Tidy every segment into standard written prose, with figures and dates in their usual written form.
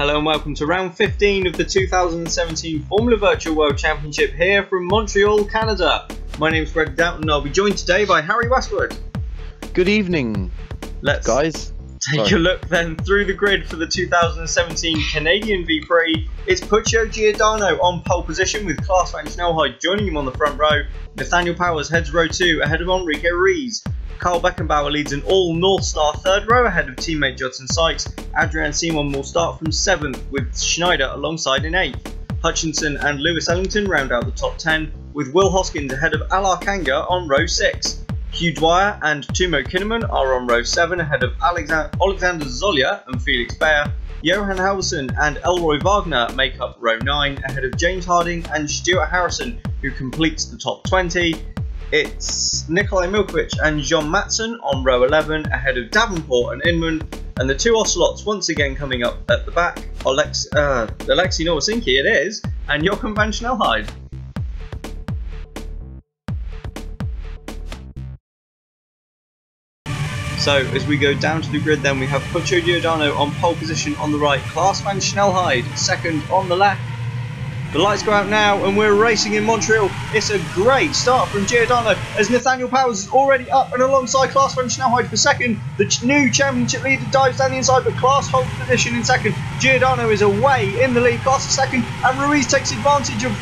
Hello and welcome to round 15 of the 2017 Formula Virtual World Championship here from Montreal, Canada. My name is Downton and I'll be joined today by Harry Westwood. Good evening, guys. Take a look then through the grid for the 2017 Canadian V-Prix. It's Puccio Giordano on pole position with Klaas van Snelheid joining him on the front row. Nathaniel Powers heads row 2 ahead of Enrique Ruiz. Carl Beckenbauer leads an all-North Star third row ahead of teammate Judson Sykes. Adrian Simon will start from 7th with Schneider alongside in 8th. Hutchinson and Lewis Ellington round out the top 10 with Will Hoskins ahead of Alar Kanga on row 6. Hugh Dwyer and Timo Kinnaman are on row 7 ahead of Alexander Zolya and Felix Bayer. Johan Halverson and Elroy Wagner make up row 9 ahead of James Harding and Stuart Harrison, who completes the top 20. It's Nikolai Milkovic and John Matson on row 11 ahead of Davenport and Inman, and the two Ocelots once again coming up at the back, Alexei Nowasinski it is, and Jochen van Snelheid. So as we go down to the grid then we have Puccio Giordano on pole position on the right, Klaas van Snelheid second on the left. The lights go out now and we're racing in Montreal. It's a great start from Giordano as Nathaniel Powers is already up and alongside Klaas van Snelheid for second. The new championship leader dives down the inside but Klaas holds position in second. Giordano is away in the lead, Klaas is second and Ruiz takes advantage of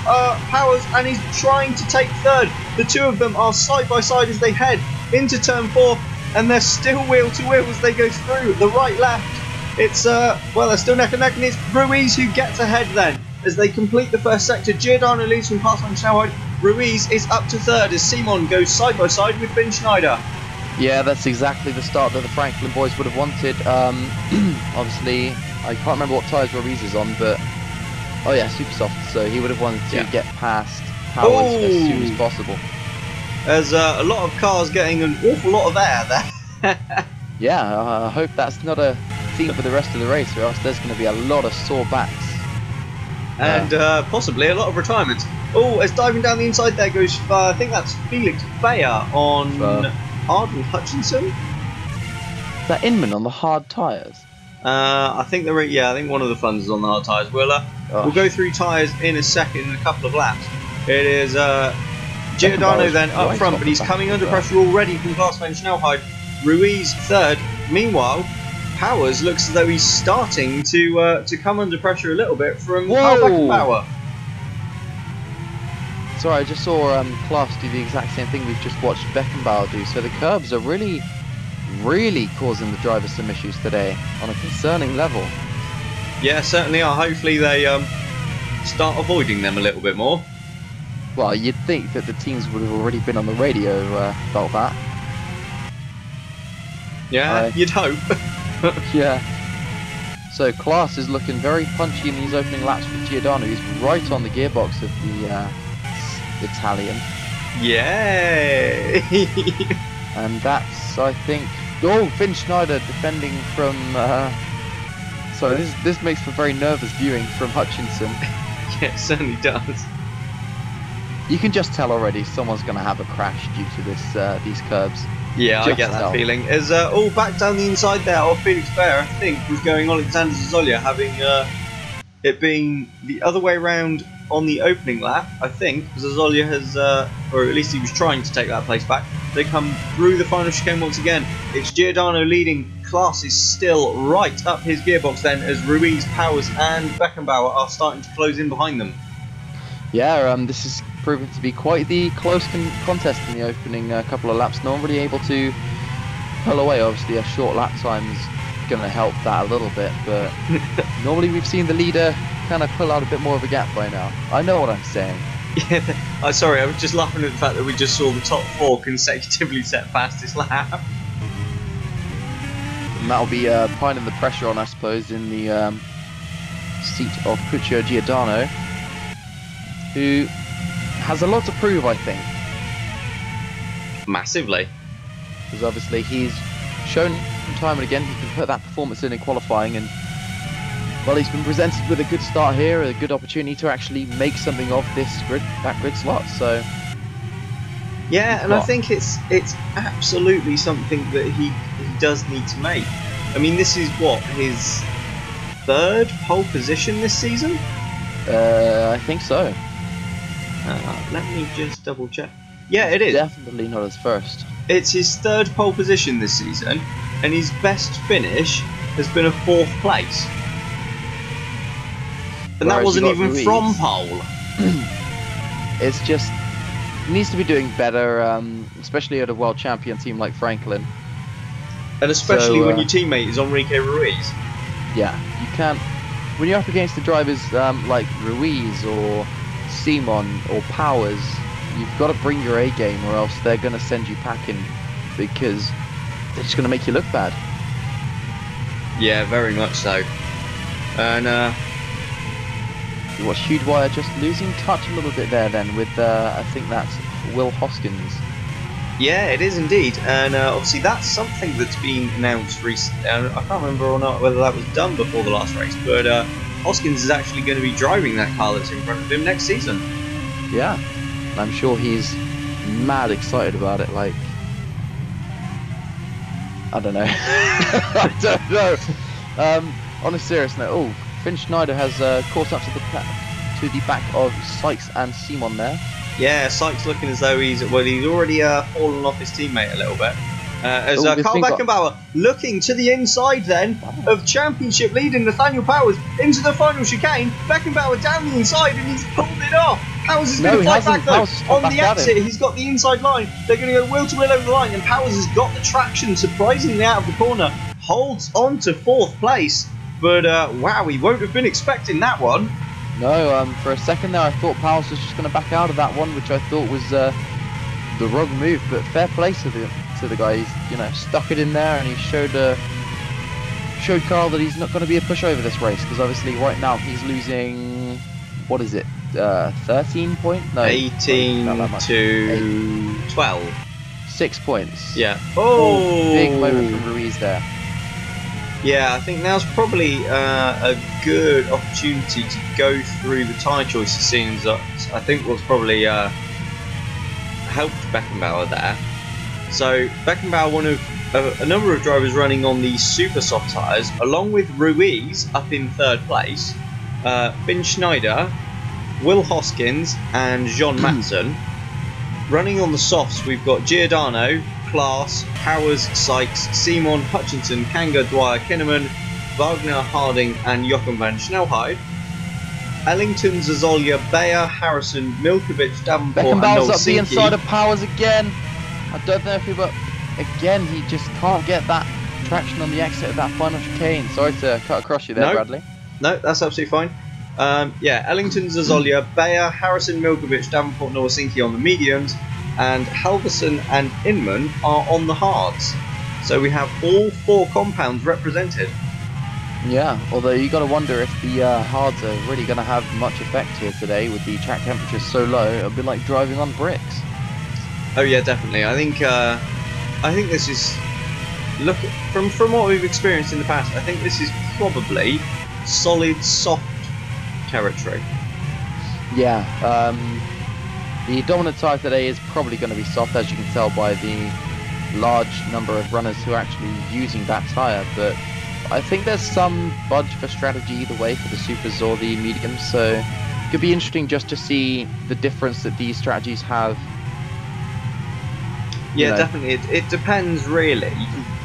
Powers and he's trying to take third. The two of them are side by side as they head into turn 4 and they're still wheel to wheel as they go through the right left. It's well, they're still neck and neck and it's Ruiz who gets ahead then. As they complete the first sector, Giordano leads from Klaas van Snelheid. Ruiz is up to third as Simon goes side by side with Ben Schneider. Yeah, that's exactly the start that the Franklin boys would have wanted. Obviously, I can't remember what tyres Ruiz is on, but oh yeah, super soft. So he would have wanted to get past Powers as soon as possible. There's a lot of cars getting an awful lot of air there. Yeah, I hope that's not a theme for the rest of the race, or else there's going to be a lot of sore backs. And possibly a lot of retirements. Oh, as diving down the inside there goes, I think that's Felix Bayer on Arden Hutchinson. Is that Inman on the hard tyres? I think they're, I think one of the funds is on the hard tyres. We'll go through tyres in a second, in a couple of laps. It is Giordano then up front, but he's coming under pressure already from Klaas van Snelheid. Ruiz third. Meanwhile, Powers looks as though he's starting to come under pressure a little bit from Carl Beckenbauer. Sorry, I just saw Klaas do the exact same thing we've just watched Beckenbauer do. So the curbs are really causing the drivers some issues today on a concerning level. Yeah, certainly are. Hopefully they start avoiding them a little bit more. Well, you'd think that the teams would have already been on the radio about that. Yeah, you'd hope. Yeah. So Klaas is looking very punchy in these opening laps with Giordano. He's right on the gearbox of the Italian. Yay! And that's, I think... Oh, Finn Schneider defending from... Sorry, this makes for very nervous viewing from Hutchinson. Yeah, it certainly does. You can just tell already someone's going to have a crash due to these curbs. Yeah, I get that feeling. As all back down the inside there of Felix Bayer, I think, was going Alexander Zolya, having it being the other way around on the opening lap, I think, because Zolya has, or at least he was trying to take that place back. They come through the final chicane once again. It's Giordano leading. Klaas is still right up his gearbox then, as Ruiz, Powers and Beckenbauer are starting to close in behind them. Yeah, this is proving to be quite the close contest in the opening couple of laps. No one really able to pull away. Obviously, a short lap time is going to help that a little bit, but normally we've seen the leader kind of pull out a bit more of a gap by now. I know what I'm saying. Yeah, sorry, I was just laughing at the fact that we just saw the top 4 consecutively set fastest lap. And that'll be piling the pressure on, I suppose, in the seat of Puccio Giordano, who has a lot to prove, I think. Massively. Because obviously he's shown time and again he can put that performance in qualifying, and well, he's been presented with a good start here, a good opportunity to actually make something of that grid slot. So yeah, and I think it's absolutely something that he does need to make. I mean, this is what his 3rd pole position this season? I think so. Let me just double check. Yeah, it is. Definitely not his first. It's his 3rd pole position this season, and his best finish has been a 4th place. And that wasn't even from pole. It's just, he needs to be doing better, especially at a world champion team like Franklin. And especially when your teammate is Enrique Ruiz. Yeah, you can't, when you're up against the drivers like Ruiz or Simon or Powers, you've got to bring your A game or else they're going to send you packing because they're just going to make you look bad. Yeah, very much so. And you watch Hudwire just losing touch a little bit there then with, I think that's Will Hoskins. yeah, it is indeed. And obviously that's something that's been announced recently. I can't remember or not whether that was done before the last race, but Hoskins is actually going to be driving that car that's in front of him next season. Yeah, I'm sure he's mad excited about it, like, I don't know. I don't know. On a serious note, oh, Finn Schneider has caught up to the back of Sykes and Simon there. Yeah, Sykes looking as though he's already fallen off his teammate a little bit. As Carl Beckenbauer looking to the inside then of championship leading Nathaniel Powers into the final chicane. Beckenbauer down the inside and he's pulled it off. Powers is going to fight back though. On the exit, he's got the inside line. They're going to go wheel to wheel over the line, and Powers has got the traction surprisingly out of the corner. Holds on to 4th place, but wow, he won't have been expecting that one. No, for a second there I thought Powers was just going to back out of that one, which I thought was the wrong move, but fair play to the guy. He's, you know, stuck it in there and he showed Carl that he's not going to be a pushover this race, because obviously right now he's losing, what is it, 13 points? No, 18 to 12. 6 points. Yeah. Oh, big moment from Ruiz there. Yeah, I think now's probably a good opportunity to go through the tyre choices, seeing as I think was probably helped Beckenbauer there. So Beckenbauer, one of a number of drivers running on the super soft tyres, along with Ruiz up in 3rd place, Finn Schneider, Will Hoskins and Jean Matson. Running on the softs, we've got Giordano, Klaas, Powers, Sykes, Simon, Hutchinson, Kanga, Dwyer, Kinnaman, Wagner, Harding and Jochen van Snelheid. Ellington, Zazolia, Bayer, Harrison, Milkovic, Davenport and Beckenbauer's Nolsinki. up the inside of Powers again. I don't know if he, but again he just can't get that traction on the exit of that final chicane. Sorry to cut across you there, Bradley. No, that's absolutely fine. Yeah, Ellington, Zazolia, Bayer, Harrison, Milkovic, Davenport, Nolsinki on the mediums, and Halverson and Inman are on the hards. So we have all 4 compounds represented. Yeah, although you got to wonder if the hards are really going to have much effect here today with the track temperatures so low. It'll be like driving on bricks. Oh yeah, definitely. I think this is, look, from what we've experienced in the past, I think this is probably solid soft territory. Yeah, the dominant tyre today is probably going to be soft, as you can tell by the large number of runners who are actually using that tyre, but I think there's some budge for strategy either way for the supers or the mediums, so it could be interesting just to see the difference that these strategies have. Yeah, definitely. It depends really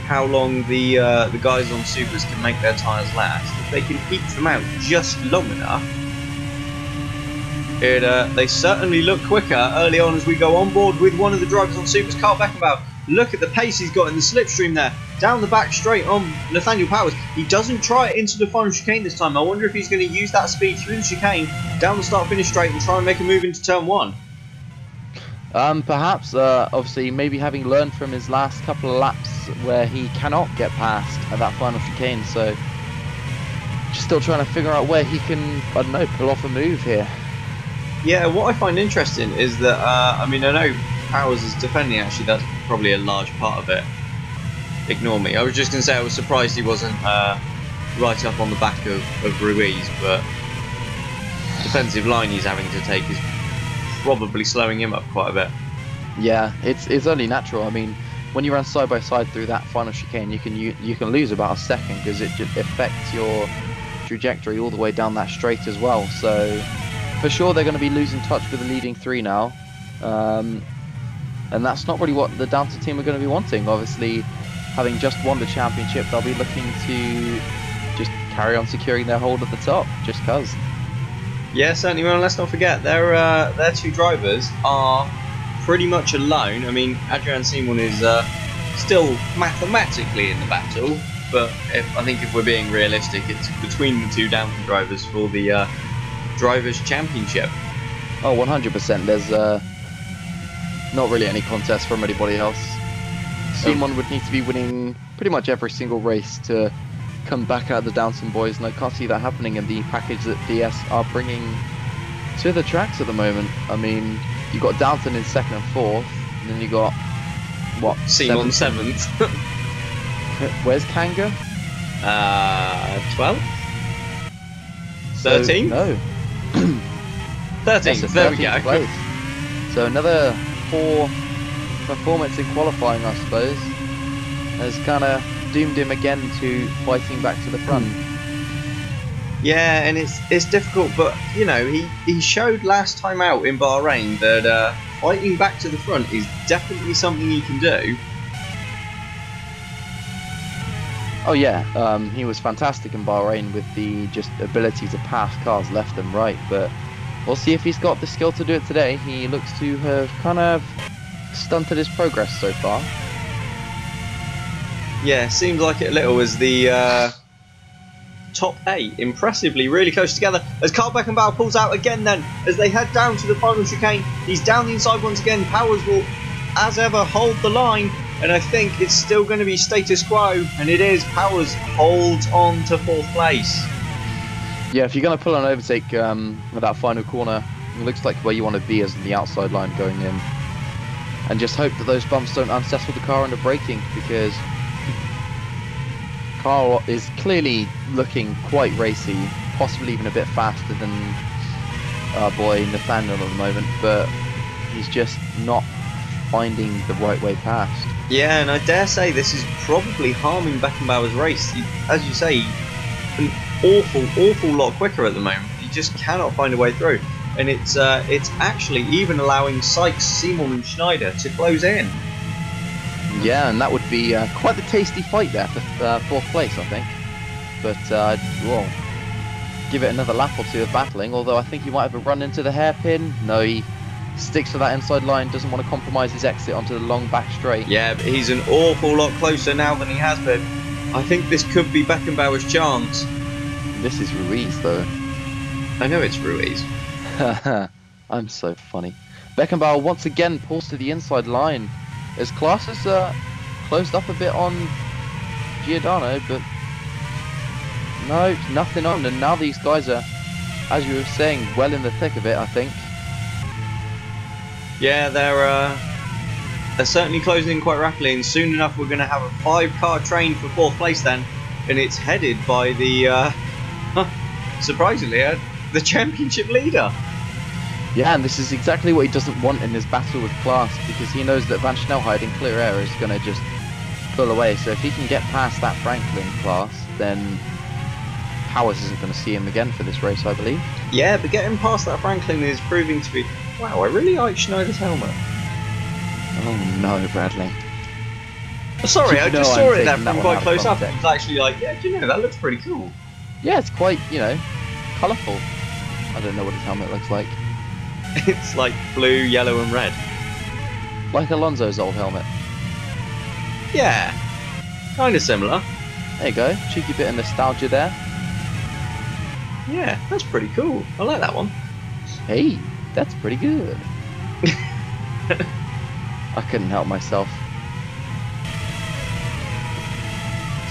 how long the guys on supers can make their tyres last. If they can eke them out just long enough, they certainly look quicker early on as we go on board with one of the drivers on supers, Carl Beckenbauer. Look at the pace he's got in the slipstream there. Down the back straight on Nathaniel Powers. He doesn't try it into the final chicane this time. I wonder if he's going to use that speed through the chicane, down the start-finish straight and try and make a move into turn 1. Perhaps, obviously, maybe having learned from his last couple of laps where he cannot get past at that final chicane, so just still trying to figure out where he can, I don't know, pull off a move here. Yeah, what I find interesting is that, I mean, I know Powers is defending, actually, that's probably a large part of it. Ignore me. I was just going to say I was surprised he wasn't right up on the back of Ruiz, but defensive line he's having to take is probably slowing him up quite a bit. Yeah, it's only natural. I mean, when you run side by side through that final chicane, you can lose about a second because it just affects your trajectory all the way down that straight as well. So for sure they're going to be losing touch with the leading 3 now. And that's not really what the Downton team are going to be wanting. Obviously, having just won the championship, they'll be looking to just carry on securing their hold at the top, just cause. Yeah, certainly. Well, let's not forget their 2 drivers are pretty much alone. I mean, Adrian Simon is still mathematically in the battle, but I think if we're being realistic, it's between the 2 Downton drivers for the Drivers' Championship. Oh, 100%. There's not really any contest from anybody else. Simon would need to be winning pretty much every single race to come back out of the Downton boys, and I can't see that happening in the package that DS are bringing to the tracks at the moment. I mean, you've got Downton in 2nd and 4th, and then you got what? Simon 7th. Where's Kanga? 12th? 13th? No. 13th, there we go. Place. So another poor performance in qualifying, I suppose, has kind of doomed him again to fighting back to the front. Yeah, and it's difficult, but you know, he showed last time out in Bahrain that fighting back to the front is definitely something he can do. Oh yeah, he was fantastic in Bahrain with the just ability to pass cars left and right, but we'll see if he's got the skill to do it today. He looks to have kind of stunted his progress so far. Yeah, seems like it a little as the top 8 impressively really close together as Carl Beckenbauer pulls out again then as they head down to the final chicane. He's down the inside once again. Powers will as ever hold the line, and I think it's still going to be status quo, and it is. Powers holds on to 4th place. Yeah, if you're going to pull an overtake with that final corner, it looks like where you want to be as the outside line going in, and just hope that those bumps don't unsettle the car under braking, because Carl is clearly looking quite racy, possibly even a bit faster than our boy Nathaniel at the moment, but he's just not finding the right way past. Yeah, and I dare say this is probably harming Beckenbauer's race. As you say, an awful lot quicker at the moment. He just cannot find a way through, and it's actually even allowing Sykes, Seymour and Schneider to close in. Yeah, and that would be quite the tasty fight there for 4th place, I think. But we'll give it another lap or 2 of battling, although I think he might have a run into the hairpin. No, he sticks to that inside line, doesn't want to compromise his exit onto the long back straight. Yeah, but he's an awful lot closer now than he has been. I think this could be Beckenbauer's chance. This is Ruiz, though. I know it's Ruiz. I'm so funny. Beckenbauer once again pulls to the inside line as Klaas has closed up a bit on Giordano, but no, nothing on. And now these guys are, as you were saying, well in the thick of it, I think. Yeah, they're certainly closing in quite rapidly, and soon enough we're going to have a 5-car train for 4th place then, and it's headed by the, surprisingly, the championship leader. Yeah, and this is exactly what he doesn't want in his battle with Klaas, because he knows that Van Snelheid in clear air is going to just pull away. So if he can get past that Franklin Klaas, then Powers isn't going to see him again for this race, I believe. Yeah, but getting past that Franklin is proving to be... Wow, I really like Schneider's helmet. Oh no, Bradley. Sorry, I just saw it there from quite close up. It's actually like, yeah, do you know, that looks pretty cool. Yeah, it's quite, you know, colourful. I don't know what his helmet looks like. It's like blue, yellow and red. Like Alonso's old helmet. Yeah, kind of similar. There you go, cheeky bit of nostalgia there. Yeah, that's pretty cool. I like that one. Hey, that's pretty good. I couldn't help myself.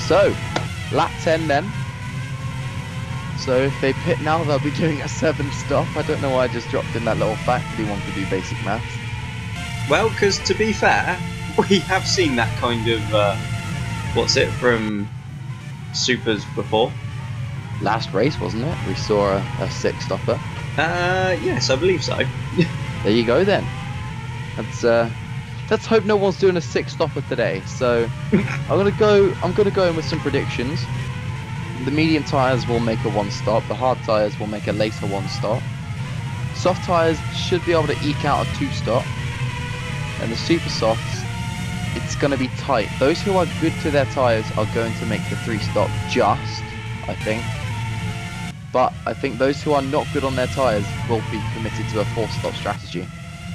So, lap 10 then. So if they pit now, they'll be doing a 7th stop. I don't know why I just dropped in that little fact that he wanted to do basic maths. Well, because to be fair, we have seen that kind of, what's it, from Supers before. Last race, wasn't it? We saw a 6 stopper. Yes, I believe so. There you go then. Let's hope no one's doing a 6 stopper today. So I'm gonna go in with some predictions. the medium tyres will make a one stop, the hard tyres will make a later one stop. Soft tyres should be able to eke out a two stop, and the super softs, it's going to be tight. Those who are good to their tyres are going to make the three stop just, I think. But I think those who are not good on their tyres will be committed to a four stop strategy.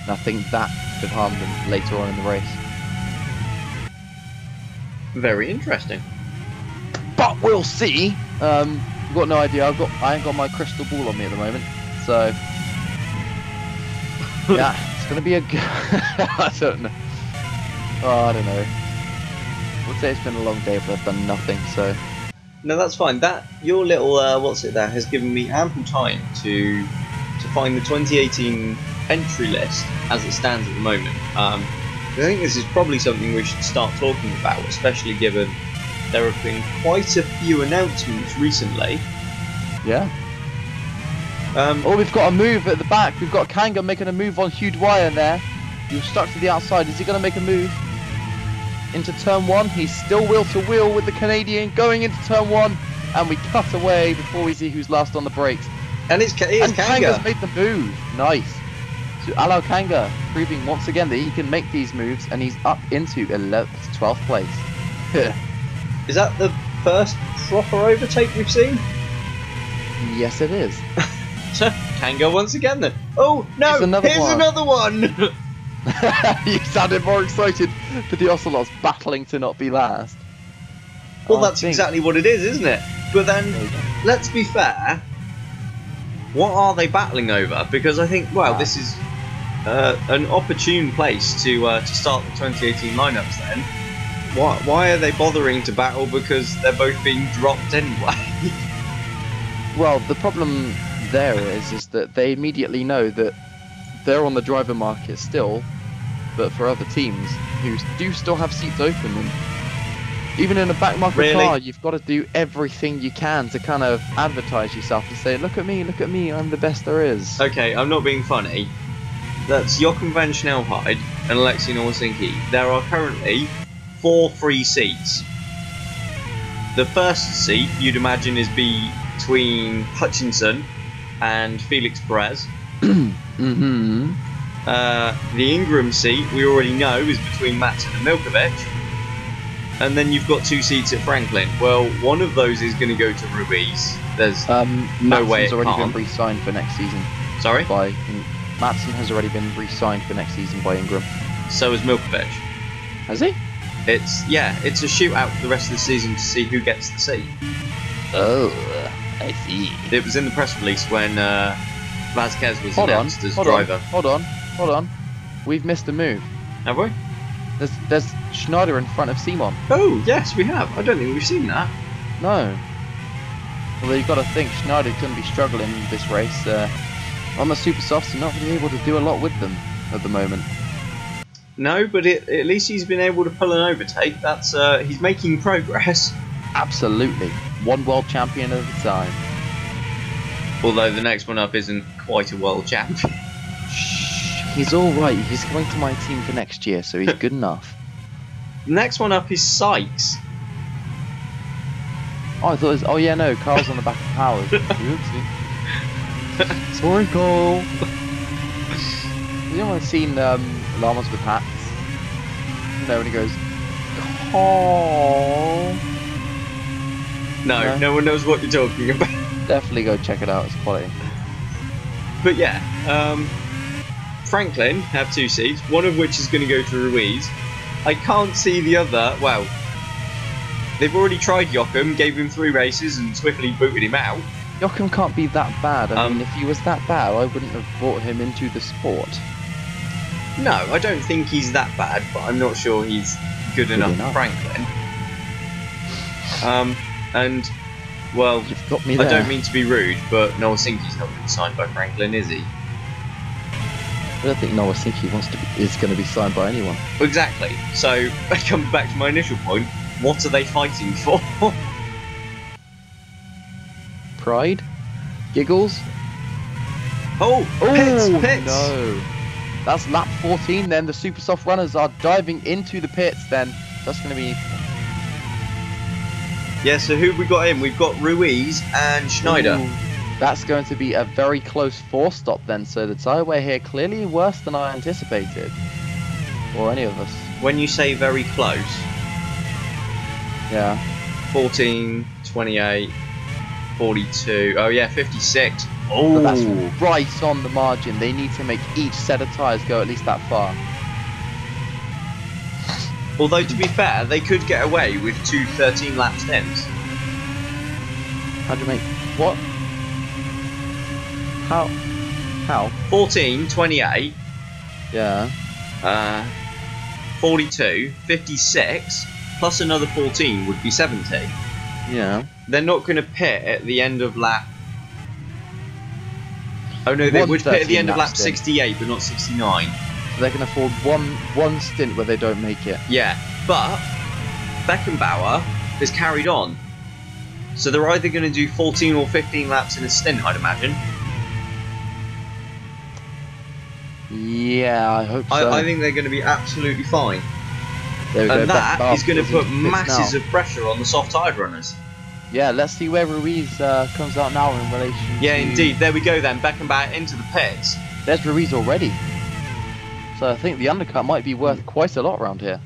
And I think that could harm them later on in the race. Very interesting. But we'll see. I've got no idea. I ain't got my crystal ball on me at the moment. So yeah, it's gonna be a I don't know. Oh, I don't know. I would say it's been a long day, but I've done nothing. So no, that's fine. That your little what's it there has given me ample time to find the 2018 entry list as it stands at the moment. I think this is probably something we should start talking about, especially given there have been quite a few announcements recently. Yeah. Oh, we've got a move at the back. We've got Kanga making a move on Hugh Dwyer there. He was stuck to the outside. Is he going to make a move into turn one? He's still wheel to wheel with the Canadian going into turn one, and we cut away before we see who's last on the brakes. And it's Kanga. Kanga's made the move. Nice. So Alao Kanga proving once again that he can make these moves, and he's up into 12th place. Is that the first proper overtake we've seen? Yes, it is. Kanga once again then. Oh no! Here's another one. You sounded more excited for the Ocelots battling to not be last. Well, that's exactly what it is, isn't it? But then, let's be fair. What are they battling over? Because I think, well, this is an opportune place to start the 2018 lineups. Then, why are they bothering to battle? Because they're both being dropped anyway. Well, the problem there is that they immediately know that they're on the driver market still, but for other teams who do still have seats open, and even in a back market car, you've got to do everything you can to kind of advertise yourself and say, look at me, I'm the best there is. Okay, I'm not being funny. That's Jochen van Snelheid and Alexei Nowasinski. There are currently 4 free seats. The first seat, you'd imagine, is between Hutchinson and Felix Perez. Mm-hmm. The Ingram seat, we already know, is between Matson and Milkovic. And then you've got 2 seats at Franklin. Well, one of those is going to go to Ruiz. There's no way it Matson's already can't. been re-signed for next season. Sorry? Matson has already been re-signed for next season by Ingram. So is Milkovic. Has he? It's a shootout for the rest of the season to see who gets the seat. Oh, I see. It was in the press release when Vasquez was announced as driver. Hold on. We've missed a move. Have we? There's Schneider in front of Simon. Oh, yes, we have. I don't think we've seen that. No. Well, you've got to think Schneider couldn't be struggling in this race. On the super softs, you're not really able to do a lot with them at the moment. No, but at least he's been able to pull an overtake. That's he's making progress. Absolutely. One world champion at a time. Although the next one up isn't quite a world champion. Shh, he's alright. He's going to my team for next year, so he's good enough. The next one up is Sykes. Oh, I thought it was... Oh, yeah, no. Carl's on the back of Powers. Sorry, Carl. You know, I've seen llamas with hats. You know, when he goes, Carl. No one knows what you're talking about. Definitely go check it out. It's quality. But yeah, Franklin have 2 seats, one of which is going to go to Ruiz. I can't see the other. Well, they've already tried Jochen, gave him 3 races and swiftly booted him out. Jochen can't be that bad. I mean, if he was that bad, I wouldn't have brought him into the sport. No, I don't think he's that bad, but I'm not sure he's good enough for Franklin. And, well, you've got me there. I don't mean to be rude, but Nowasinski's not going to be signed by Franklin, is he? I don't think Nowasinski is going to be signed by anyone. Exactly. So, it comes back to my initial point. What are they fighting for? Pride? Giggles? Oh, pits! No. That's lap 14 then. The super soft runners are diving into the pits then. That's going to be... Yeah, so who have we got in? We've got Ruiz and Schneider. Ooh, that's going to be a very close 4-stop then, so the tyre wear here clearly worse than I anticipated. Or any of us. When you say very close. Yeah. 14, 28, 42. Oh yeah, 56. Oh, But that's right on the margin. They need to make each set of tyres go at least that far. Although to be fair, they could get away with 2 13-lap stints. How do you make... What? How? 14, 28, Yeah. 42, 56, plus another 14 would be 70. Yeah. They're not going to pit at the end of lap... Oh no, they would pit at the end of lap 68, but not 69. So they can afford one stint where they don't make it. Yeah, but Beckenbauer has carried on. So they're either going to do 14 or 15 laps in a stint, I'd imagine. Yeah, I hope so. I think they're going to be absolutely fine. There we go. And that is going to put into pits masses now. of pressure on the soft-tyred runners. Yeah, let's see where Ruiz comes out now in relation Yeah, to... indeed. There we go then. Beckenbauer into the pits. There's Ruiz already. So I think the undercut might be worth quite a lot around here.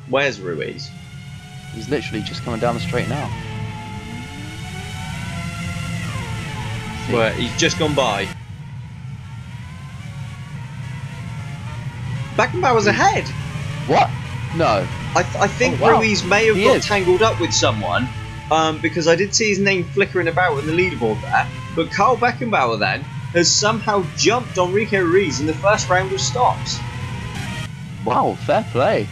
Where's Ruiz? He's literally just coming down the straight now. See. Where he's just gone by. Beckenbauer's ahead. What? No. I think Oh, wow. Ruiz may have He got is. tangled up with someone because I did see his name flickering about in the leaderboard there. But Carl Beckenbauer then has somehow jumped on Rico Ruiz in the first round of stops. Wow, fair play.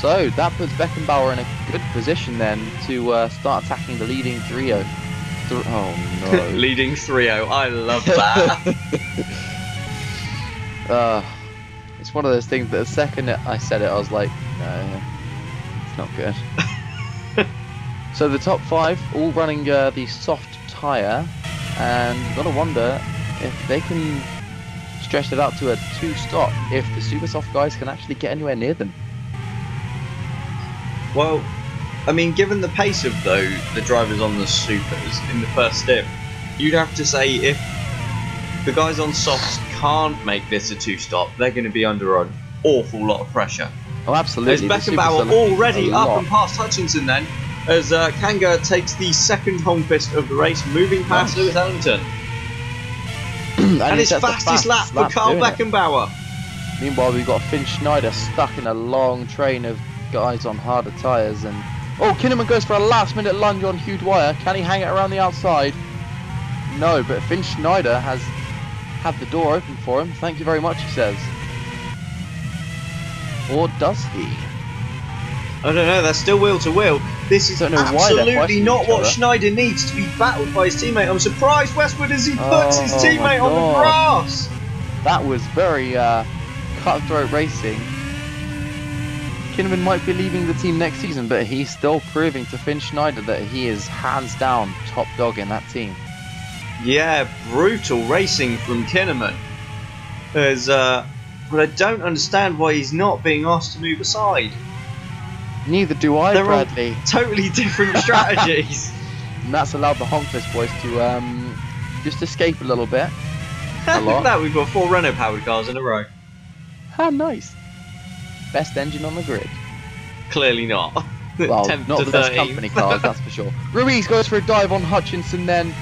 So that puts Beckenbauer in a good position then to start attacking the leading trio. Oh no. Leading 3-0. I love that. It's one of those things that the second I said it, I was like, no, it's not good. So the top 5 all running the soft tyre, and you've got to wonder if they can stretch it out to a 2-stop, if the super soft guys can actually get anywhere near them. Well, I mean, given the pace of the drivers on the supers in the first stint, you'd have to say if the guys on softs can't make this a 2-stop, they're going to be under an awful lot of pressure. Oh, absolutely. As Beckenbauer already up and past Hutchinson then, as Kanga takes the second home fist of the race, moving past Lewis Ellington. and his fastest lap for Carl Beckenbauer. Meanwhile, we've got Finn Schneider stuck in a long train of guys on harder tyres, and oh, Kinnaman goes for a last-minute lunge on Hugh Dwyer. Can he hang it around the outside? No, but Finn Schneider has had the door open for him. Thank you very much, he says. Or does he? I don't know, they're still wheel to wheel. This is absolutely not what Schneider needs to be battled by his teammate. I'm surprised Westwood as he puts his teammate on the grass. That was very cutthroat racing. Kinnaman might be leaving the team next season, but he's still proving to Finn Schneider that he is hands down top dog in that team. Yeah, brutal racing from Kinnaman. But I don't understand why he's not being asked to move aside. Neither do I, They're Bradley. on totally different strategies. And that's allowed the Honkfist boys to just escape a little bit. Look at that, we've got 4 Renault-powered cars in a row. How nice. Best engine on the grid. Clearly not. Well, 10th not to the best 13th. company cars, that's for sure. Ruiz goes for a dive on Hutchinson then.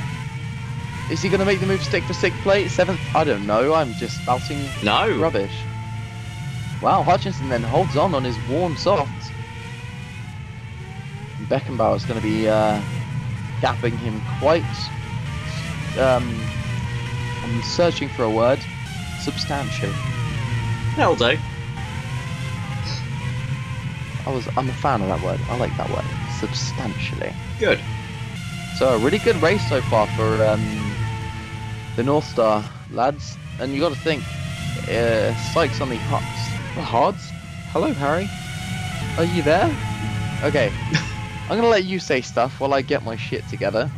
Is he going to make the move stick for 6th place? 7th? I don't know, I'm just spouting rubbish. Wow, Hutchinson then holds on his warm softs. Beckenbauer's going to be gapping him quite, I'm searching for a word, substantially. That'll do. I'm a fan of that word. I like that word. Substantially. Good. So a really good race so far for the North Star lads. And you got to think, Sykes on the hards. Hello, Harry. Are you there? Okay. I'm gonna let you say stuff while I get my shit together.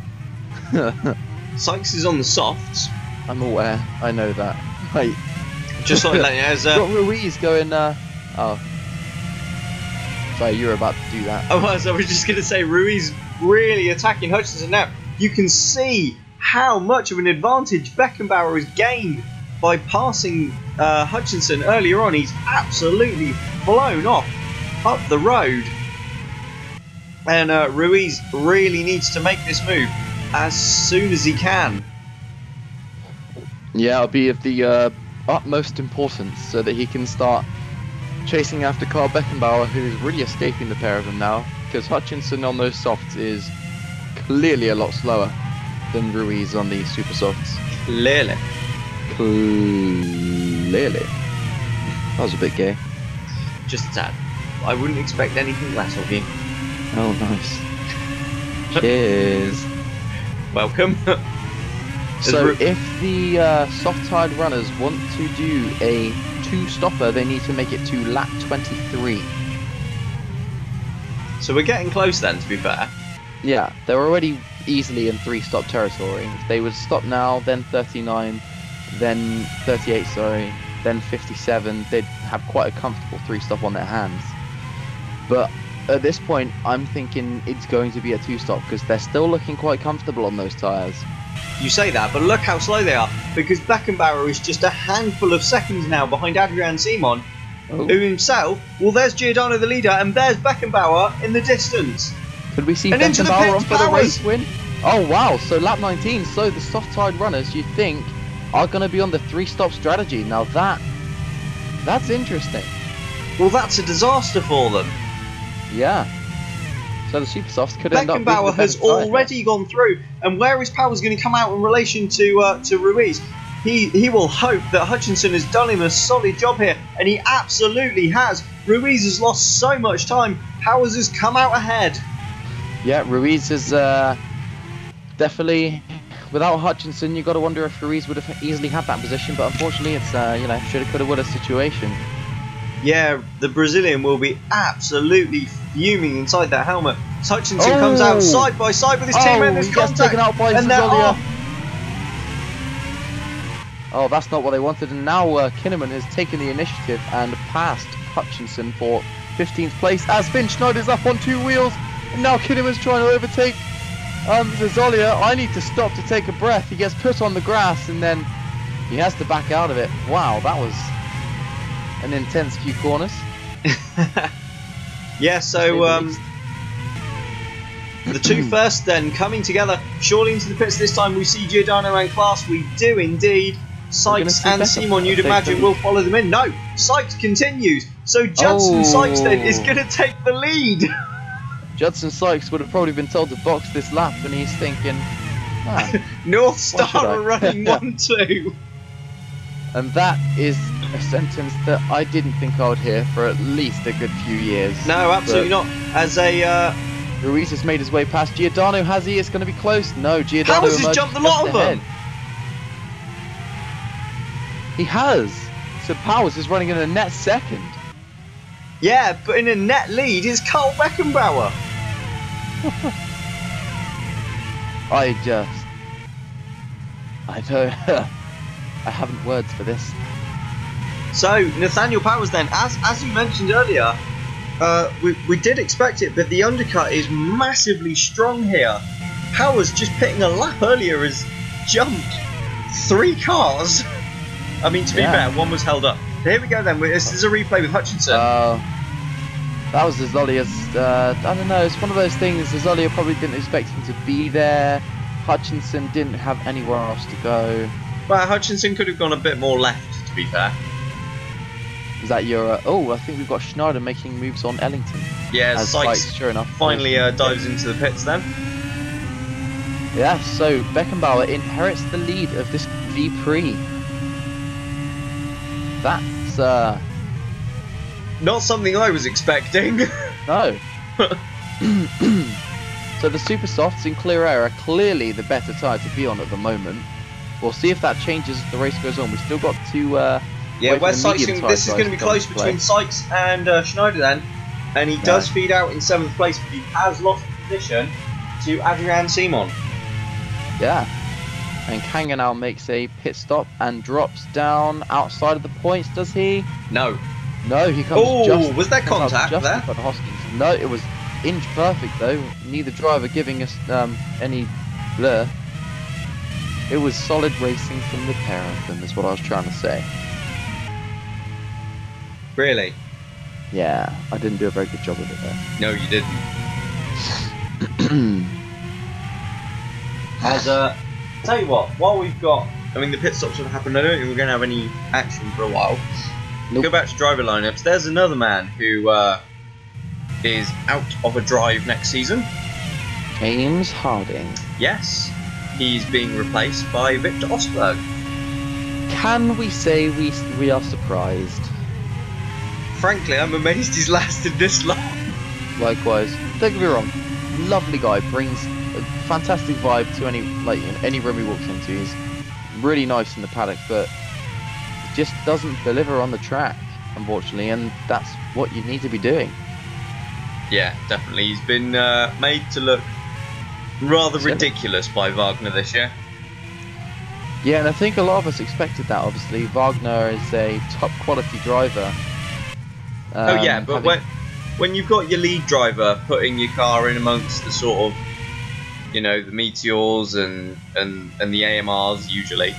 Sykes is on the softs. I'm aware. I know that. Wait. Just like that, yeah. Got Ruiz going. Oh. Sorry, you were about to do that. I was just going to say, Ruiz really attacking Hutchinson now. You can see how much of an advantage Beckenbauer has gained by passing Hutchinson earlier on. He's absolutely blown off up the road. And Ruiz really needs to make this move as soon as he can. Yeah, it'll be of the utmost importance so that he can start chasing after Carl Beckenbauer, who is really escaping the pair of them now, because Hutchinson on those softs is clearly a lot slower than Ruiz on the super softs. Clearly. That was a bit gay. Just a tad. I wouldn't expect anything less of you. Oh, nice. Cheers. Welcome. So if the soft-tide runners want to do a two-stopper, they need to make it to lap 23. So we're getting close then, to be fair. Yeah, they're already easily in three-stop territory. If they would stop now, then 39, then 38, sorry, then 57, they'd have quite a comfortable three-stop on their hands. But at this point, I'm thinking it's going to be a two-stop because they're still looking quite comfortable on those tyres. You say that, but look how slow they are, because Beckenbauer is just a handful of seconds now behind Adrian Simon, who himself, well, there's Giordano the leader, and there's Beckenbauer in the distance. Could we see And into the Beckenbauer pits, on for the Powers. race win? Oh wow, so lap 19, so the soft-tide runners, you think, are going to be on the three-stop strategy. Now that's interesting. Well, that's a disaster for them. Yeah. So the super softs could end up being the Beckenbauer has better tyre. already gone through, and where is Powers going to come out in relation to Ruiz? He will hope that Hutchinson has done him a solid job here, and he absolutely has. Ruiz has lost so much time. Powers has come out ahead. Yeah, Ruiz is definitely, without Hutchinson, you've got to wonder if Ruiz would have easily had that position, but unfortunately it's, you know, shoulda, coulda, woulda situation. Yeah, the Brazilian will be absolutely fuming inside that helmet. Hutchinson comes out side by side with his teammate, and there's he gets contact. taken out by And they're Zazolia. off. Oh, that's not what they wanted, and now Kinnaman has taken the initiative and passed Hutchinson for 15th place as Finn Schneider's up on two wheels, and now Kinnaman's trying to overtake Zazolia. I need to stop to take a breath. He gets put on the grass, and then he has to back out of it. Wow, that was an intense few corners. Yeah, so the two first then coming together, surely into the pits this time. We see Giordano and Klaas, we do indeed. Sykes and Simon, you'd imagine, will follow them in. No, Sykes continues. So Judson Sykes then is going to take the lead. Judson Sykes would have probably been told to box this lap, and he's thinking, North Star are running 1-2. And that is a sentence that I didn't think I would hear for at least a good few years. No, absolutely not. As a Ruiz has made his way past Giordano, has he? It's going to be close. No, Giordano Powers has jumped a lot of them. He has. So Powers is running in a net second. Yeah, but in a net lead is Carl Beckenbauer. I don't. I haven't words for this. So Nathaniel Powers then, as you mentioned earlier, we did expect it, but the undercut is massively strong here. Powers just pitting a lap earlier has jumped 3 cars. I mean, to be fair, one was held up. So here we go then. This is a replay with Hutchinson. That was Zazolia's. I don't know. It's one of those things. Zazolia probably didn't expect him to be there. Hutchinson didn't have anywhere else to go. Well, Hutchinson could have gone a bit more left, to be fair. Is that your... oh, I think we've got Schneider making moves on Ellington. Yeah, Sykes, sure enough, finally dives into the pits then. Yeah, so Beckenbauer inherits the lead of this V-Prix. That's... not something I was expecting. No. So the super softs in clear air are clearly the better tyre to be on at the moment. We'll see if that changes as the race goes on. We've still got to... yeah, West Sykes, this is going to be close between Sykes and Schneider then. And he does feed out in 7th place, but he has lost position to Adrian Simon. Yeah. And Kanganau makes a pit stop and drops down outside of the points, does he? No. No, he comes just... was there contact just there? in front of Hoskins. No, it was inch perfect though. Neither driver giving us any blur. It was solid racing from the pair of them, is what I was trying to say. Really? Yeah, I didn't do a very good job of it though. No, you didn't. Tell you what, while we've got, I mean, the pit stops have happened. I don't think we're going to have any action for a while. Nope. Go back to driver lineups. There's another man who is out of a drive next season. James Harding. Yes, he's being replaced by Victor Osberg. Can we say we are surprised? Frankly, I'm amazed he's lasted this long. Likewise, don't get me wrong, lovely guy, brings a fantastic vibe to any room he walks into. He's really nice in the paddock, but just doesn't deliver on the track, unfortunately, and that's what you need to be doing. Yeah, definitely. He's been made to look rather ridiculous by Wagner this year. Yeah, and I think a lot of us expected that, obviously. Wagner is a top quality driver. Oh yeah, but when you've got your lead driver putting your car in amongst the sort of, you know, the Meteors and the AMRs usually,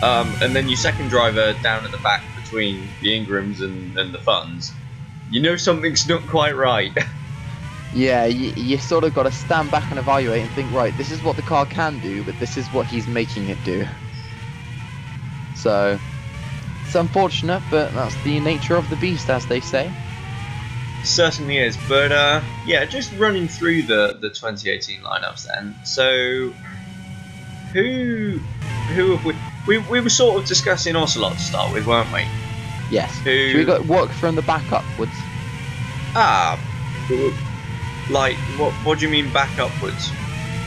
and then your second driver down at the back between the Ingrams and the Funs, you know something's not quite right. Yeah, you sort of got to stand back and evaluate and think, right, this is what the car can do, but this is what he's making it do. So, it's unfortunate, but that's the nature of the beast, as they say. Certainly is, but yeah, just running through the 2018 lineups then. So, who have we were sort of discussing Ocelot to start with, weren't we? Yes. Should we got work from the back upwards? Ah, like what do you mean back upwards?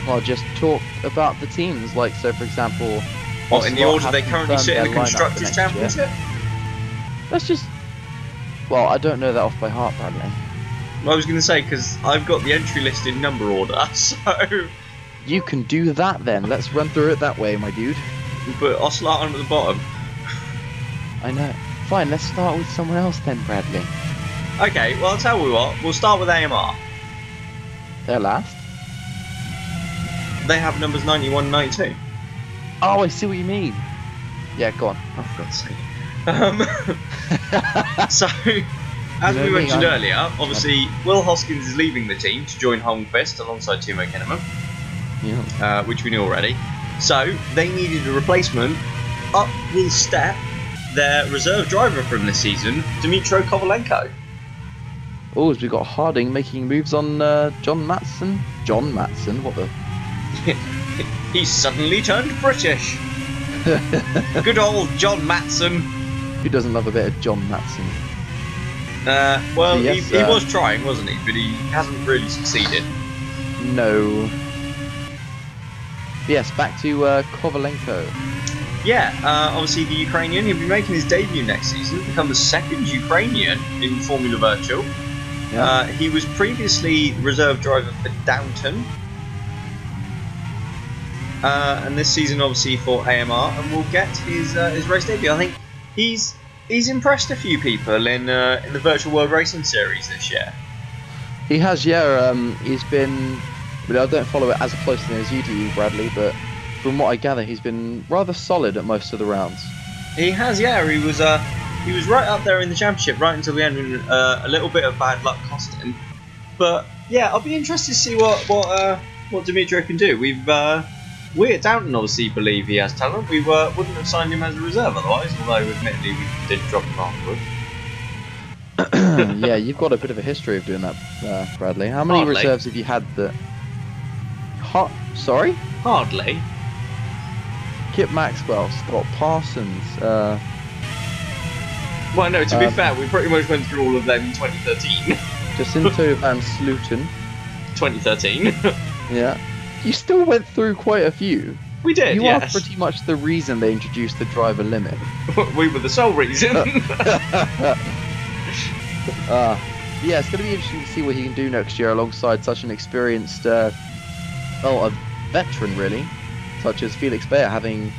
Well, just talk about the teams. Like, so for example, what, in the Ocelot order they have currently sit in the confirmed their lineup for Constructors' next Championship? year. Let's just. Well, I don't know that off by heart, Bradley. Well, I was going to say, because I've got the entry list in number order, so. You can do that then. Let's run through it that way, my dude. Put Ocelot on at the bottom. I know. Fine, let's start with someone else then, Bradley. Okay, well, I'll tell you what. We'll start with AMR. They're last. They have numbers 91 and 92. Oh, I see what you mean. Yeah, go on. Oh, for God's sake. So, as we mentioned earlier, obviously Will Hoskins is leaving the team to join Holmqvist alongside Timo Kinnaman, Yeah. which we knew already. So they needed a replacement. Up will step their reserve driver from this season, Dmytro Kovalenko. Oh, as we got Harding making moves on John Matson. John Matson, what the? He's suddenly turned British. Good old John Matson. Who doesn't love a bit of John Matson? Well, yes, he was trying, wasn't he? But he hasn't really succeeded. No. Yes, back to Kovalenko. Yeah, obviously the Ukrainian, he'll be making his debut next season, become the second Ukrainian in Formula Virtual. Yeah. He was previously reserve driver for Downton. And this season obviously for AMR, and will get his race debut. I think he's impressed a few people in the Virtual World Racing Series this year. He has, yeah. He's been. I don't follow it as closely as you do, Bradley, but from what I gather, he's been rather solid at most of the rounds. He has, yeah. He was right up there in the championship right until the end, when a little bit of bad luck cost him. But yeah, I'll be interested to see what Dmytro can do. We at Downton obviously believe he has talent. We wouldn't have signed him as a reserve otherwise, although admittedly we did drop him afterwards. Yeah, you've got a bit of a history of doing that, Bradley. How many reserves have you had that? Sorry? Hardly. Kip Maxwell, Scott Parsons. Well, no, to be fair, we pretty much went through all of them in 2013. Jacinto Van Slooten. 2013. Yeah. You still went through quite a few. We did, You yes. are pretty much the reason they introduced the driver limit. We were the sole reason. Yeah, it's going to be interesting to see what he can do next year alongside such an experienced, a veteran really, such as Felix Bayer, having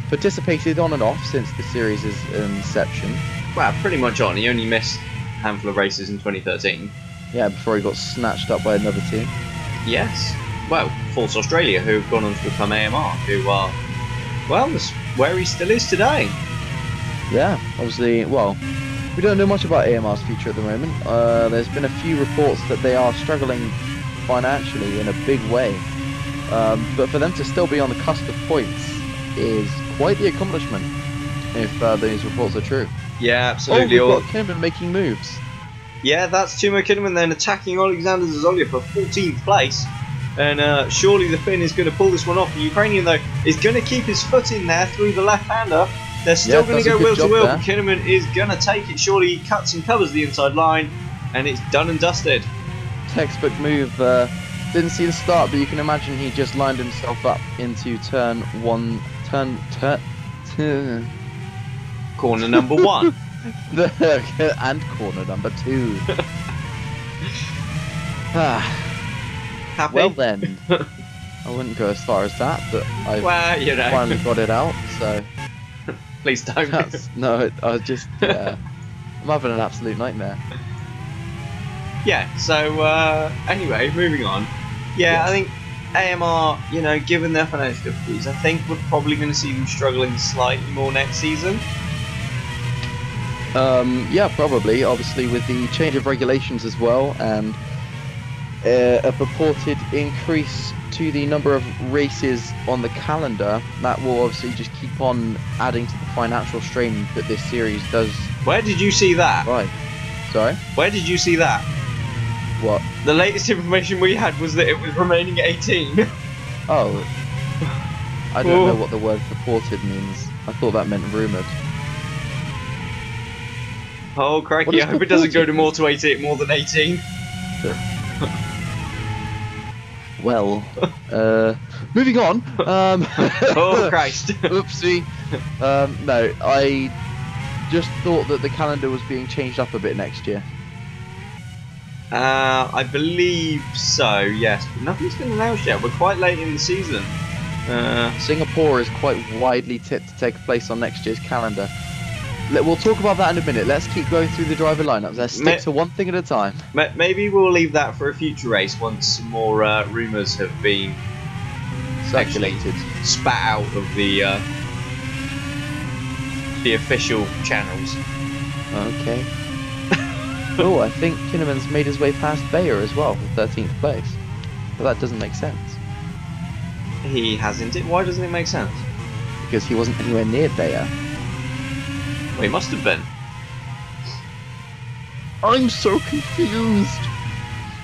participated on and off since the series' inception. Well, pretty much on. He only missed a handful of races in 2013. Yeah, before he got snatched up by another team. Yes. Well, Force Australia, who have gone on to become AMR, who are, well, that's where he still is today. Yeah, obviously, well, we don't know much about AMR's future at the moment. There's been a few reports that they are struggling financially in a big way. But for them to still be on the cusp of points is quite the accomplishment, if these reports are true. Yeah, absolutely. Oh, we've got Kinnaman making moves. Yeah, that's Timo Kinnaman then attacking Alexander Zazolia for 14th place. And surely the Finn is going to pull this one off. The Ukrainian, though, is going to keep his foot in there through the left-hander. They're still going to go wheel to wheel, but Kinnaman is going to take it. Surely he cuts and covers the inside line, and it's done and dusted. Textbook move. Didn't see the start, but you can imagine he just lined himself up into turn one. Corner number 1. And corner number 2. Happy? Well then, I wouldn't go as far as that, but I finally got it out, so... Please don't. No, I was just... I'm having an absolute nightmare. Yeah, so anyway, moving on. Yeah, yes. I think AMR, given their financial difficulties, I think we're probably going to see them struggling slightly more next season. Yeah, probably. Obviously, with the change of regulations as well, and a purported increase to the number of races on the calendar, that will obviously just keep on adding to the financial strain that this series does. Where did you see that? Right. Sorry? Where did you see that? What? The latest information we had was that it was remaining 18. Oh. I don't know what the word purported means. I thought that meant rumoured. Oh, crikey, I hope it doesn't go to more than 18. Well, moving on. Oh, Christ. Oopsie. No, I just thought that the calendar was being changed up a bit next year. I believe so, yes. But nothing's been announced yet. We're quite late in the season. Singapore is quite widely tipped to take place on next year's calendar. We'll talk about that in a minute. Let's keep going through the driver lineups. Let's stick to one thing at a time. Maybe we'll leave that for a future race once some more rumours have been circulated, spat out of the official channels. Okay. Oh, I think Kinnaman's made his way past Bayer as well, for 13th place. But that doesn't make sense. He hasn't it? Why doesn't it make sense? Because he wasn't anywhere near Bayer. Well, he must have been. I'm so confused.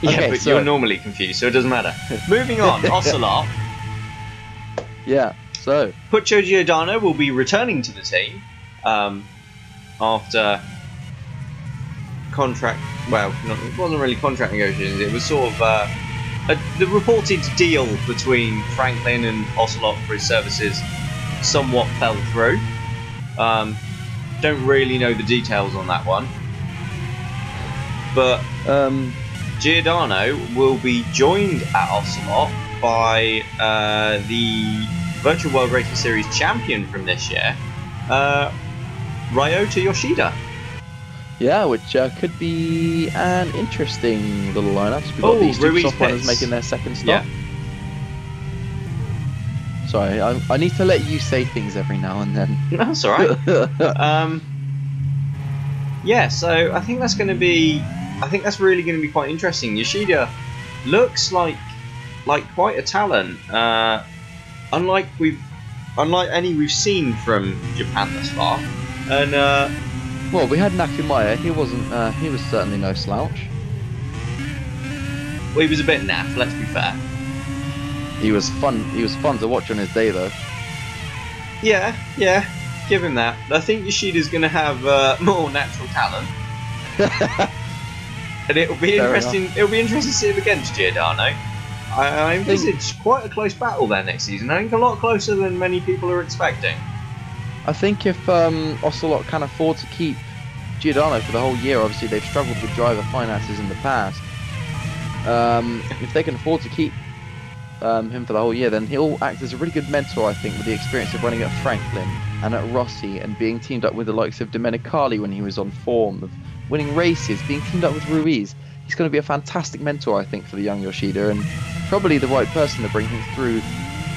Yeah, okay, but you're normally confused, so it doesn't matter. Moving on, Ocelot. Yeah, so. Puccio Giordano will be returning to the team after contract. Well, it wasn't really contract negotiations. It was sort of the reported deal between Franklin and Ocelot for his services somewhat fell through. Don't really know the details on that one, but Giordano will be joined at Ocelot by the Virtual World Racing Series champion from this year, Ryota Yoshida. Yeah, which could be an interesting little lineup. We've got these two soft runners making their second stop. Yeah. Sorry, I need to let you say things every now and then. That's alright. Yeah, so I think that's going to be... I think that's really going to be quite interesting. Yoshida looks like quite a talent. Unlike any we've seen from Japan thus far. And well, we had Nakamaya. He wasn't. He was certainly no slouch. Well, he was a bit naff. Let's be fair. He was fun. He was fun to watch on his day, though. Yeah. Give him that. I think Yoshida's going to have more natural talent, and it'll be interesting. It'll be interesting to see him against Giordano. I envisage quite a close battle there next season. I think a lot closer than many people are expecting. I think if Ocelot can afford to keep Giordano for the whole year, obviously they've struggled with driver finances in the past. If they can afford to keep him for the whole year, then he'll act as a really good mentor, I think, with the experience of running at Franklin and at Rossi and being teamed up with the likes of Domenicali when he was on form, of winning races, being teamed up with Ruiz. he's going to be a fantastic mentor, I think, for the young Yoshida, and probably the right person to bring him through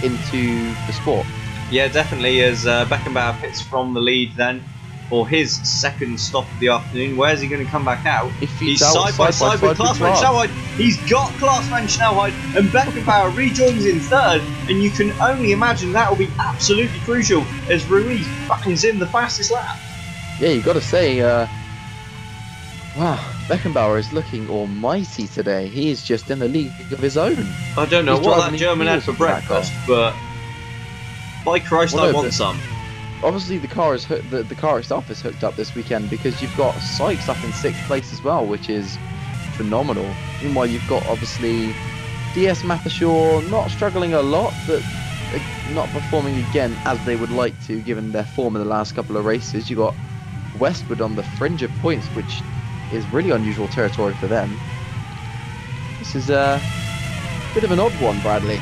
into the sport. Yeah, definitely, as Beckenbauer pits from the lead then for his second stop of the afternoon. Where's he going to come back out? He's side by side with Klaas van Snelheid. He's got Klaas van Snelheid, and Beckenbauer rejoins in third, and you can only imagine that will be absolutely crucial as Ruiz bangs in the fastest lap. Yeah, you got to say, wow, Beckenbauer is looking almighty today. He is just in the league of his own. I don't know what that German had for breakfast, but by Christ, I want some. Obviously, the car itself is hooked up this weekend because you've got Sykes up in 6th place as well, which is phenomenal. Meanwhile, you've got obviously DS Mathershaw not struggling a lot, but not performing again as they would like to, given their form in the last couple of races. You got Westwood on the fringe of points, which is really unusual territory for them. This is a bit of an odd one, Bradley.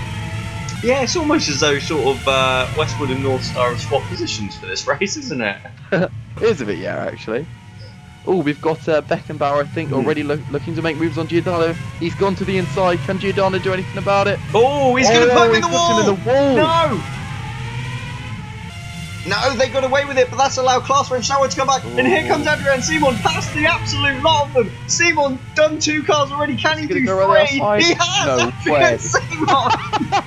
Yeah, it's almost as though sort of Westwood and North Star have swapped positions for this race, isn't it? It is a bit, yeah, actually. Oh, we've got Beckenbauer, I think, already looking to make moves on Giordano. He's gone to the inside. Can Giordano do anything about it? Oh, he's going to put him in the wall! Him in the wall! No! No, they got away with it, but that's allowed Klaas van Snelheid to come back. And here comes Adrian Simon past the absolute lot of them. Simon done 2 cars already. Can he do 3? He has! No way. Simon!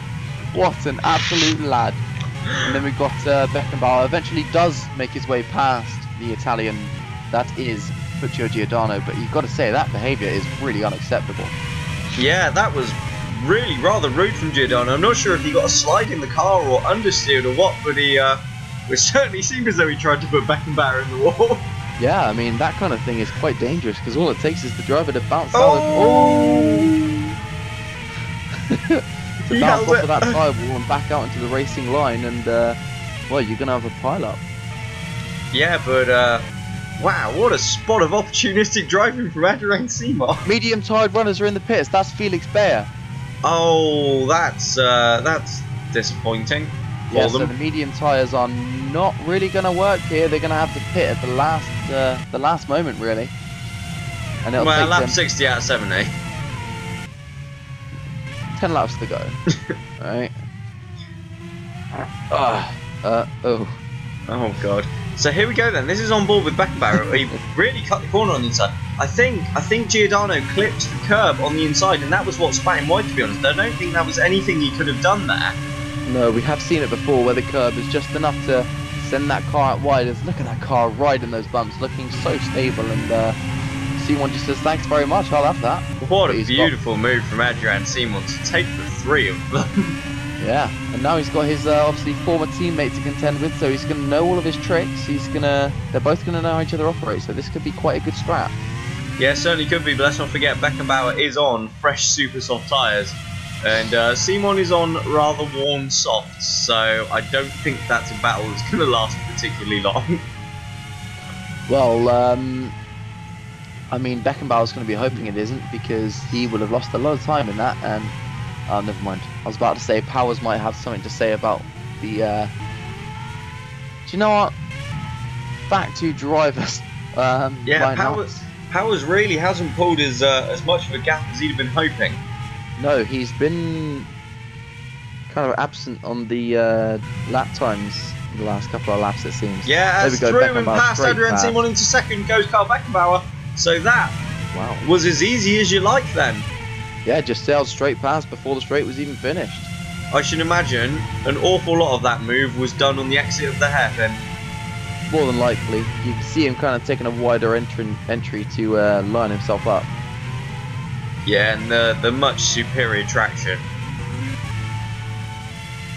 What an absolute lad. And then we've got Beckenbauer. Eventually does make his way past the Italian that is Puccio Giordano, but you've got to say that behaviour is really unacceptable. Yeah, that was really rather rude from Giordano. I'm not sure if he got a slide in the car or understeered or what, but it certainly seemed as though he tried to put Beckenbauer in the wall. Yeah, I mean, that kind of thing is quite dangerous because all it takes is the driver to bounce out to bounce off of that tyre wall and back out into the racing line, and well, you're going to have a pile-up. Yeah, but wow, what a spot of opportunistic driving from Adrian Simon. Medium-tired runners are in the pits. That's Felix Bayer. Oh, that's disappointing. Yeah, so the medium tyres are not really going to work here. They're going to have to pit at the last moment, really. And it'll take lap them 60 out of 70. 10 laps to go. Right. Oh god. So here we go then. This is on board with Beckenbauer. He really cut the corner on the inside. I think Giordano clipped the curb on the inside, and that was what spat him wide, to be honest. I don't think that was anything he could have done there. No, we have seen it before where the curb is just enough to send that car out wide. And look at that car riding those bumps, looking so stable, and C1 just says thanks very much, I'll have that. What a beautiful move from Adrian Simon to take the 3 of them. Yeah, and now he's got his obviously former teammate to contend with, so he's going to know all of his tricks. They're both going to know how each other operate, so this could be quite a good scrap. Yeah, certainly could be, but let's not forget Beckenbauer is on fresh super soft tyres, and Simon is on rather worn softs, so I don't think that's a battle that's going to last particularly long. Well, I mean, Beckenbauer's going to be hoping it isn't, because he will have lost a lot of time in that, and oh, never mind. I was about to say Powers might have something to say about the. Do you know what? Back to drivers. Yeah, Powers really hasn't pulled as much of a gap as he'd been hoping. No, he's been kind of absent on the lap times in the last couple of laps, it seems. Yeah, as through and past Adrian Simon into second goes Carl Beckenbauer. So that was as easy as you like then. Yeah, just sailed straight past before the straight was even finished. I should imagine an awful lot of that move was done on the exit of the hairpin. More than likely. You can see him kind of taking a wider entry to line himself up. Yeah, and the much superior traction.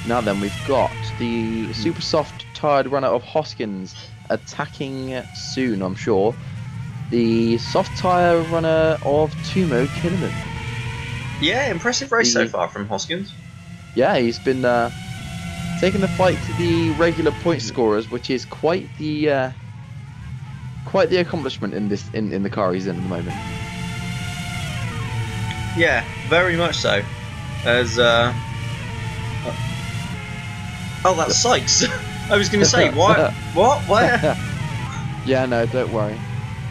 Now then, we've got the super soft tired runner of Hoskins attacking soon, I'm sure. The soft tyre runner of Tumo Kinnaman. Yeah, impressive race so far from Hoskins. Yeah, he's been taking the fight to the regular point scorers, which is quite the accomplishment in the car he's in at the moment. Yeah, very much so. As oh, that's Sykes. I was going to say what? Where? Yeah, no, don't worry.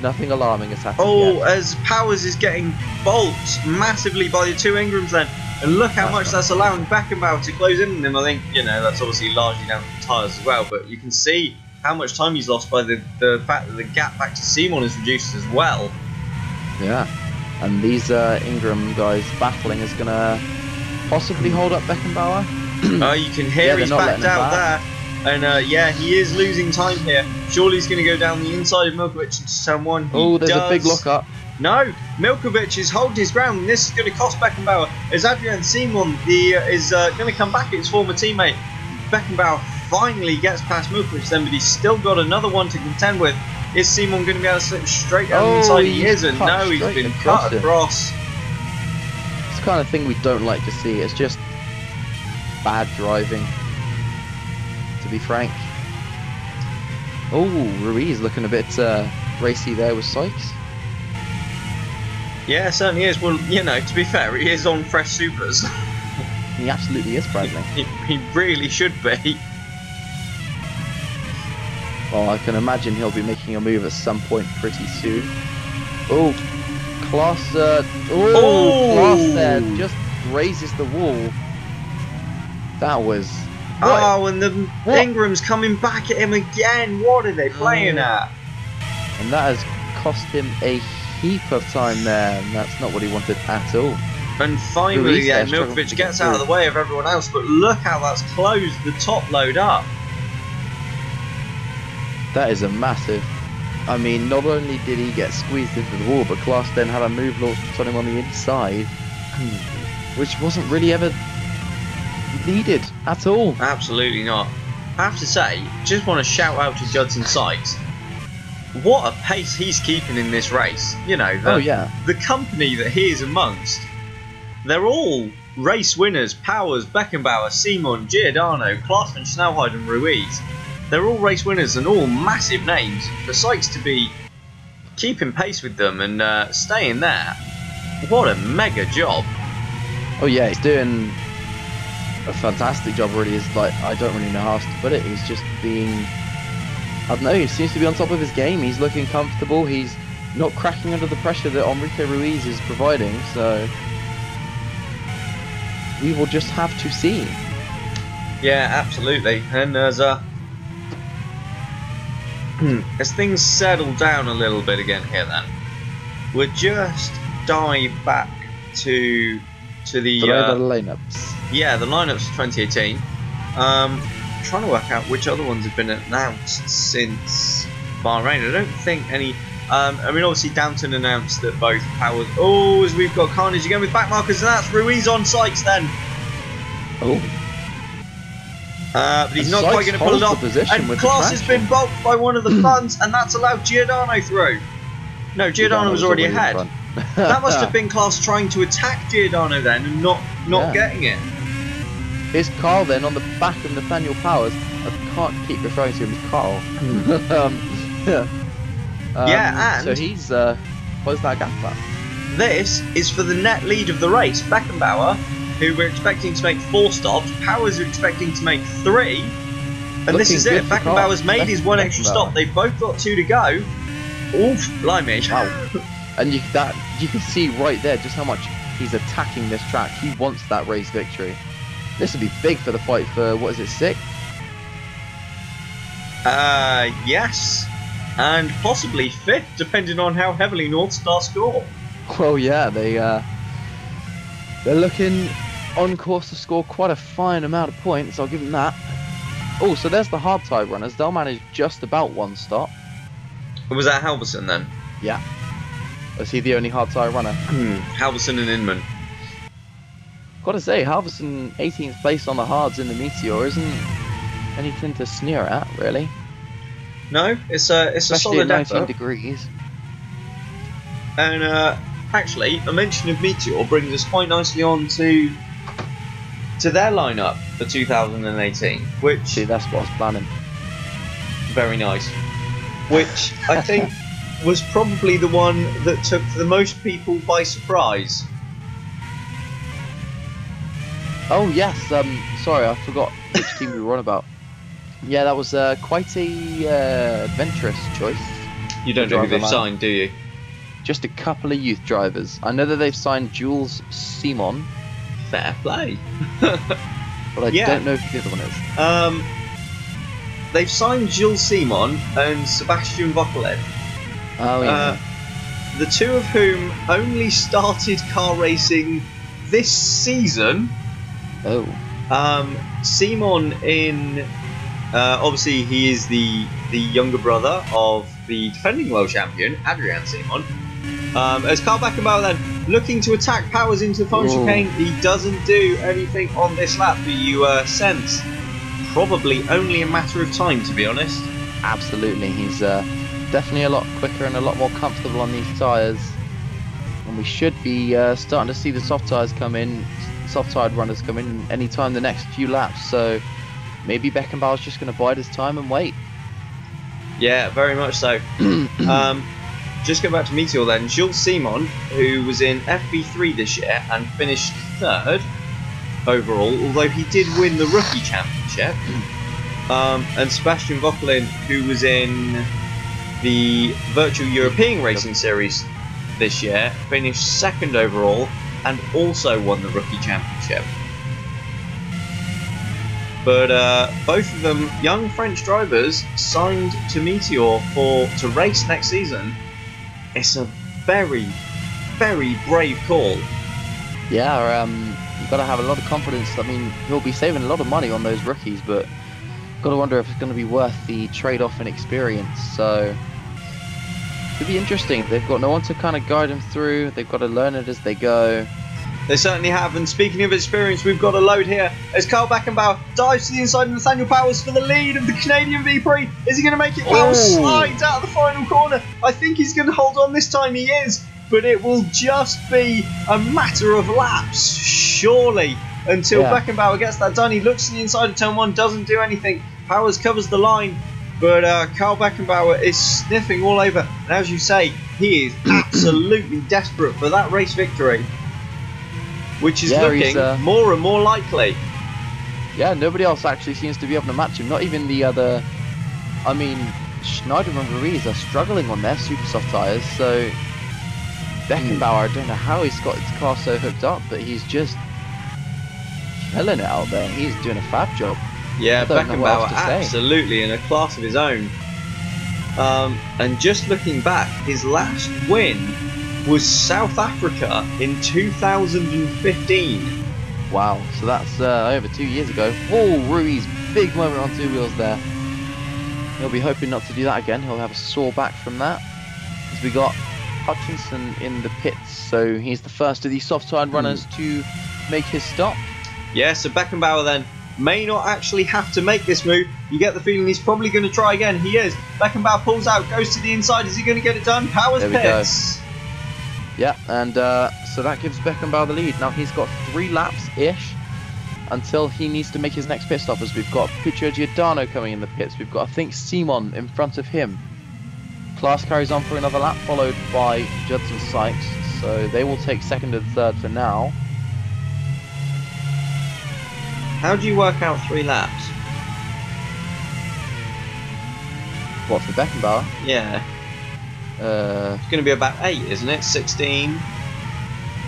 Nothing alarming has happened Oh, yet. as Powers is getting bulked massively by the two Ingrams then. And look how much that's allowing Beckenbauer to close in on him. I think, that's obviously largely down to the tyres as well, but you can see how much time he's lost by the fact that the gap back to Simon is reduced as well. Yeah. And these Ingram guys battling is going to possibly hold up Beckenbauer. You can hear he's backed out there. And yeah, he is losing time here. Surely he's going to go down the inside of Milkovic into turn one. Oh, there's a big lock up. No, Milkovic is holding his ground, and this is going to cost Beckenbauer. As Adrian Simon is going to come back at his former teammate. Beckenbauer finally gets past Milkovic then, but he's still got another one to contend with. Is Simon going to be able to slip straight down the inside? He isn't. No, he's been cut across. It's the kind of thing we don't like to see. It's just bad driving, to be frank. Oh, Ruiz looking a bit racy there with Sykes. Yeah, certainly is. Well, to be fair, he is on fresh supers. He absolutely is, Bradley. He really should be. Well, I can imagine he'll be making a move at some point pretty soon. Oh, Klaas there just raises the wall. That was... Oh, and the Ingram's coming back at him again. What are they playing at? And that has cost him a heap of time there, and that's not what he wanted at all. And finally, yeah, Milkovic gets out of the way of everyone else, but look how that's closed the top load up. That is a massive... I mean, not only did he get squeezed into the wall, but Klaas then had a move launched on him on the inside, which wasn't really ever needed at all. Absolutely not. I have to say, just want to shout out to Judson Sykes. What a pace he's keeping in this race. The company that he is amongst, they're all race winners. Powers, Beckenbauer, Simon, Giordano, Klaas and Schnellheid and Ruiz. They're all race winners and all massive names. For Sykes to be keeping pace with them and staying there, what a mega job. Oh yeah, he's doing a fantastic job really. Is like, I don't really know how else to put it. He's just being, I don't know, he seems to be on top of his game. He's looking comfortable. He's not cracking under the pressure that Enrique Ruiz is providing. So we will just have to see. Yeah, absolutely. And as things settle down a little bit again here, then we'll just dive back to the lineups. Yeah, the lineups for 2018. Trying to work out which other ones have been announced since Bahrain. I don't think any. I mean, obviously Downton announced that both Powers. Oh, as we've got carnage again with back markers, and that's Ruiz on Sykes then. Oh. But he's not quite going to pull it off. And Klaas has been bulked by one of the funds, and that's allowed Giordano through. No, Giordano was already ahead. That must have been Klaas trying to attack Giordano then, and not getting it. Here's Carl then on the back of Nathaniel Powers. I can't keep referring to him as Carl. Yeah, and so he's closed that gap up. This is for the net lead of the race. Beckenbauer, who we're expecting to make 4 stops, Powers are expecting to make 3, and this is it. Beckenbauer's made his one extra stop. They've both got 2 to go. Oof, blimey! Wow. And you can see right there just how much he's attacking this track. He wants that race victory. This would be big for the fight for, what is it, 6th? Yes, and possibly 5th, depending on how heavily North Star score. Well, yeah, they're looking on course to score quite a fine amount of points. I'll give them that. Oh, so there's the hard tyre runners. They'll manage just about 1 stop. Was that Halverson then? Yeah. Was he the only hard tyre runner? Halverson and Inman. Gotta say, Halverson 18th place on the hards in the Meteor isn't anything to sneer at, really. No, it's a solid at 19 effort. degrees. And actually, a mention of Meteor brings us quite nicely on to their lineup for 2018, which... See, that's what I was planning. Very nice. Which I think was probably the one that took the most people by surprise. Oh yes, sorry, I forgot which team we were on about. Yeah, that was quite a adventurous choice. You don't know who they've signed, do you? Just a couple of youth drivers. I know that they've signed Jules Simon. Fair play. But I don't know who the other one is. They've signed Gilles Simon and Sebastian Vettel. Oh, yeah. The two of whom only started car racing this season. Oh. Simon in... obviously, he is the younger brother of the defending world champion, Adrian Simon. As Carl Beckenbauer then looking to attack Powers into the final chicane, he doesn't do anything on this lap, but you sense probably only a matter of time, to be honest. Absolutely, he's definitely a lot quicker and a lot more comfortable on these tyres, and we should be starting to see the soft tyres come in, soft-tired runners come in anytime the next few laps. So maybe Beckenbauer's just going to bide his time and wait. Yeah, very much so. Just go back to Meteor then. Gilles Simon, who was in FP3 this year and finished 3rd overall, although he did win the rookie championship. And Sebastian Vettel, who was in the Virtual European Racing Series this year, finished 2nd overall and also won the rookie championship. But both of them, young French drivers, signed to Meteor to race next season. It's a very, very brave call. Yeah, you've got to have a lot of confidence. I mean, he'll be saving a lot of money on those rookies, but got to wonder if it's going to be worth the trade-off in experience. So it'll be interesting. They've got no one to kind of guide them through. They've got to learn it as they go. They certainly have, and speaking of experience, we've got a load here as Carl Beckenbauer dives to the inside of Nathaniel Powers for the lead of the Canadian V-Prix. Is he going to make it? Powers slides out of the final corner. I think he's going to hold on this time. He is, but it will just be a matter of laps, surely, until Beckenbauer gets that done. He looks to the inside of turn 1, doesn't do anything. Powers covers the line, but Carl Beckenbauer is sniffing all over. And as you say, he is absolutely desperate for that race victory, which is looking more and more likely. Yeah, nobody else actually seems to be able to match him. Not even the other... I mean, Schneider and Ruiz are struggling on their super soft tyres, so Beckenbauer, I don't know how he's got his car so hooked up, but he's just killing it out there. He's doing a fab job. Yeah, Beckenbauer absolutely in a class of his own. And just looking back, his last win was South Africa in 2015. Wow, so that's over 2 years ago. Oh, Ruiz, big moment on two wheels there. He'll be hoping not to do that again. He'll have a sore back from that. As we got Hutchinson in the pits, so he's the first of these soft-tired runners to make his stop. Yeah, so Beckenbauer then may not actually have to make this move. You get the feeling he's probably going to try again. He is. Beckenbauer pulls out, goes to the inside. Is he going to get it done? Powers pits. Yeah, and so that gives Beckenbauer the lead. Now he's got 3 laps-ish until he needs to make his next pit stop, as we've got Puccio Giordano coming in the pits. We've got, I think, Simon in front of him. Klaas carries on for another lap, followed by Judson Sykes. So they will take 2nd and 3rd for now. How do you work out 3 laps? What, for Beckenbauer? Yeah. It's going to be about 8, isn't it? 16,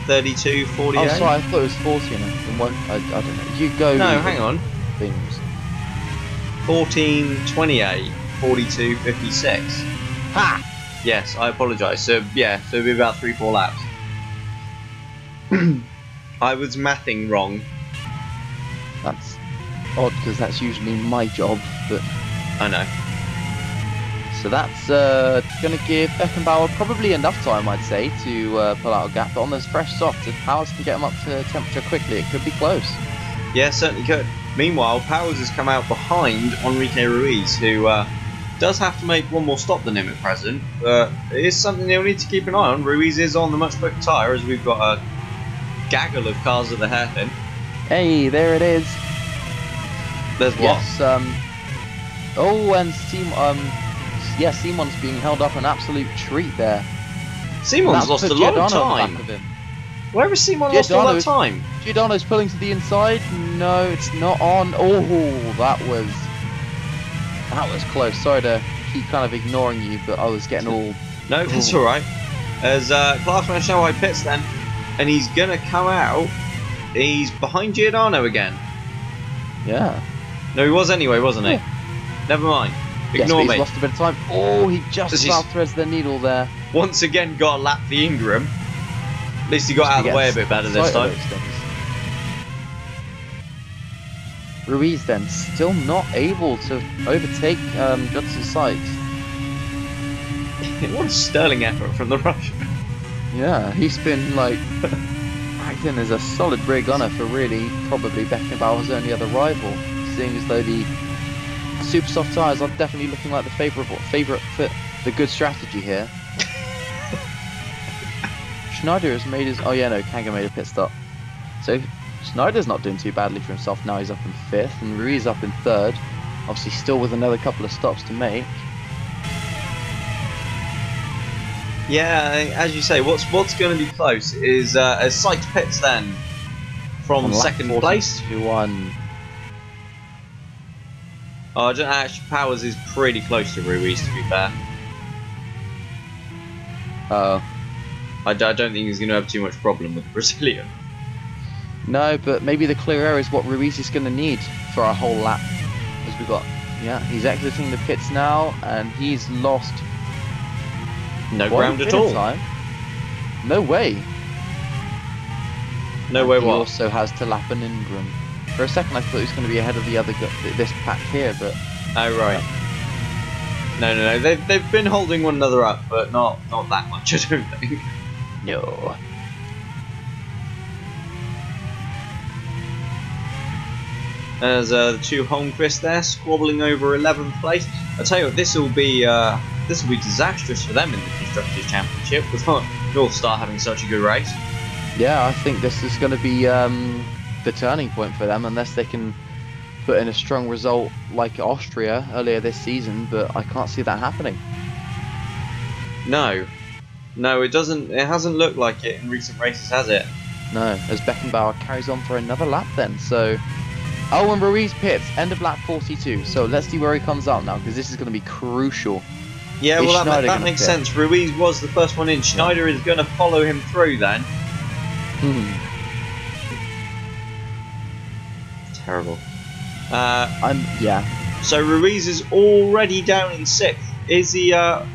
32, 48. Oh, sorry, I thought it was 40. I don't know. You go. No, hang on. Things. 14, 28, 42, 56. Ha! Yes, I apologise. So yeah, so it'll be about 3-4 laps. I was mathing wrong. That's odd because that's usually my job, but I know. So that's going to give Beckenbauer probably enough time, I'd say, to pull out a gap. But on those fresh softs, if Powers can get him up to temperature quickly, it could be close. Yeah, certainly could. Meanwhile, Powers has come out behind Enrique Ruiz, who does have to make one more stop than him at present. But it is something they'll need to keep an eye on. Ruiz is on the much quicker tyre, as we've got a gaggle of cars at the hairpin. Hey, there it is. There's what? Yes, oh, and Simon's being held up an absolute treat there. Simon's lost a lot of time. Where has Simon lost all that time? Giordano's pulling to the inside. No, it's not on. Oh, that was close. Sorry to keep kind of ignoring you, but I was getting all... No, that's alright. As Class Man Snow White pits then, and he's going to come out. He's behind Giordano again. Yeah. No, he was anyway, wasn't he? Yeah. Never mind. Yes, Ignore he's me. lost a bit of time. Oh, he just about threads the needle there. Once again got a lap for Ingram. At least he got out of the way a bit better this time. Ruiz then still not able to overtake Judson Sykes. What a sterling effort from the Russian. Yeah, he's been like acting as a solid rear gunner for really probably Beckenbauer's only other rival, seeing as though the super soft tyres are definitely looking like the favourite fit, the good strategy here. Schneider has made his... Oh yeah, no, Kanga made a pit stop. So Schneider's not doing too badly for himself now. He's up in 5th and Ruiz up in 3rd. Obviously still with another couple of stops to make. Yeah, as you say, what's going to be close is as Sykes pits then from second place. 2-1. Oh, I don't actually. Powers is pretty close to Ruiz, to be fair. I don't think he's going to have too much problem with the Brazilian. No, but maybe the clear air is what Ruiz is going to need for our whole lap. As we got, yeah, he's exiting the pits now, and he's lost. No ground at all. Time. No way. No way. He what? also has to lap an Ingram. For a second, I thought he was going to be ahead of the other this pack here, but. Oh right. No. They've been holding one another up, but not that much. I don't think. No. As the two Holmquist there squabbling over 11th place. I tell you what, this will be disastrous for them in the Constructors' Championship with North Star having such a good race. Yeah, I think this is going to be the turning point for them, unless they can put in a strong result like Austria earlier this season. But I can't see that happening. No, it doesn't. It hasn't looked like it in recent races, has it? No, as Beckenbauer carries on for another lap then. So. Oh, and Ruiz pits, end of lap 42. So let's see where he comes out now, because this is going to be crucial. Yeah, well, that makes sense. Ruiz was the first one in. Schneider is going to follow him through then. Terrible. Yeah. So Ruiz is already down in 6th. Is he? I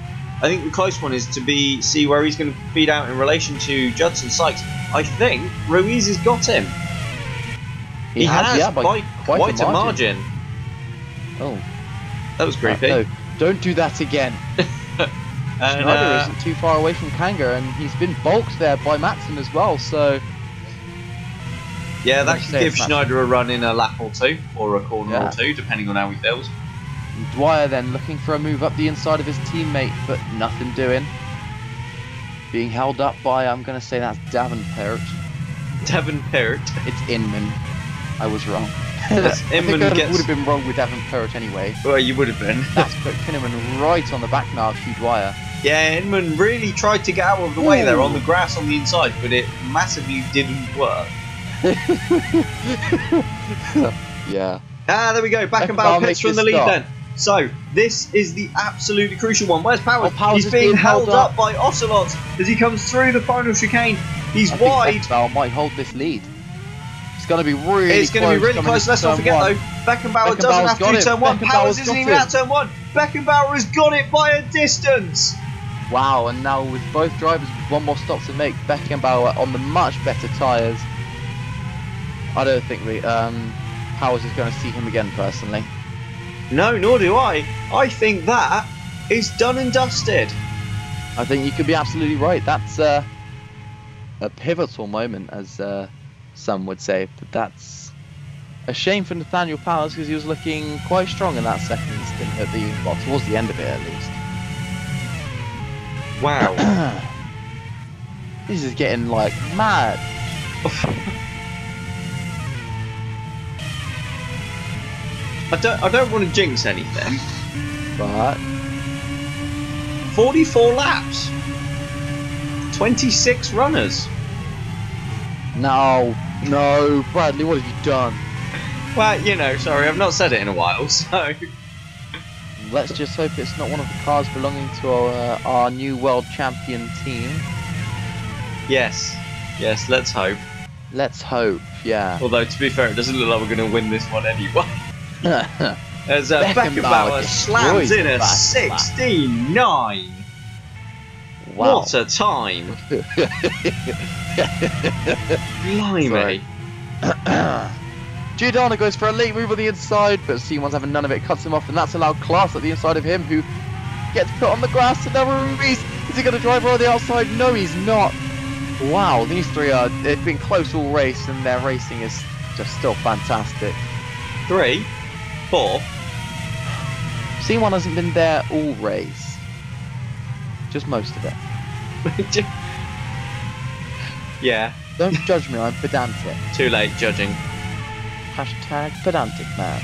think the close one is to see where he's going to beat out in relation to Judson Sykes. I think Ruiz has got him. He has, yeah, by quite a margin. Oh. That was creepy. No, don't do that again. Schneider isn't too far away from Kanga, and he's been bulked there by Matson as well, so... Yeah, that could give Schneider a run in a lap or two, or a corner or two, depending on how he feels. Dwyer then looking for a move up the inside of his teammate, but nothing doing. Being held up by, I'm going to say that's Davenport. Davenport? It's Inman. I was wrong. I would have been wrong with Davenport anyway. Well, you would have been. That's put Kinnaman right on the back now of Hugh Dwyer. Yeah, Inman really tried to get out of the way there on the grass on the inside, but it massively didn't work. Yeah. Ah, there we go. Beckenbauer pits from the lead then. So, this is the absolutely crucial one. Where's Powers? Powers He's being held up by Ocelots as he comes through the final chicane. He's wide. Beckenbauer might hold this lead. It's going to be really It's going to be really close. Let's not forget though, Beckenbauer doesn't have to do turn 1. Powers isn't even at turn 1. Beckenbauer has got it by a distance. Wow, and now with both drivers with one more stop to make, Beckenbauer on the much better tyres. I don't think Powers is going to see him again personally. No, nor do I. I think that is done and dusted. I think you could be absolutely right. That's a pivotal moment, as some would say. But that's a shame for Nathaniel Powers, because he was looking quite strong in that second stint at towards the end of it at least. Wow. This is getting like mad. I don't want to jinx anything, but 44 laps, 26 runners. No, Bradley, what have you done? Well, you know, sorry, I've not said it in a while, so. let's just hope it's not one of the cars belonging to our new world champion team. Yes, let's hope. Let's hope, yeah. Although, to be fair, it doesn't look like we're going to win this one anyway. As Beckenbauer slams in a 16.9. Wow. What a time. Blimey. Giordano goes for a late move on the inside, but C1's having none of it, cuts him off, and that's allowed Class at the inside of him, who gets put on the grass. And now Ruiz, is he going to drive her on the outside? No, he's not. Wow, these three they've been close all race, and their racing is just still fantastic. 3, 4. C1 hasn't been there all race, just most of it. Yeah. Don't judge me, I'm pedantic. Too late judging. Hashtag pedantic man.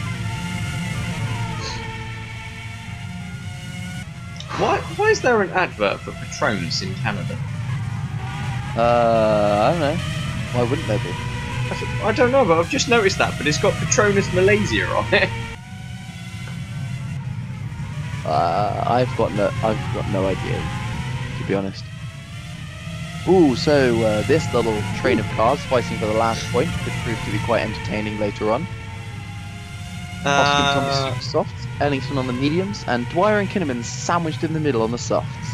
Why is there an advert for Patrons in Canada? I don't know. Why wouldn't there be? I don't know, but I've just noticed that, but it's got Patronus Malaysia on it. I've got no idea, to be honest. Ooh, so this little train of cars fighting for the last point could prove to be quite entertaining later on. Hoskins on the super softs, Ellington on the mediums, and Dwyer and Kinnaman sandwiched in the middle on the softs.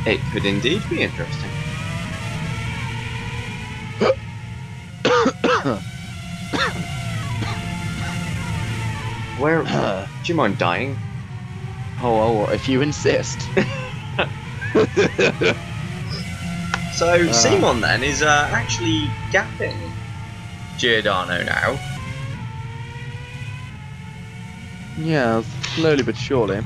It could indeed be interesting. Where? Do you mind dying? Oh, if you insist. So Simon then is actually gapping Giordano now. Yeah, slowly but surely.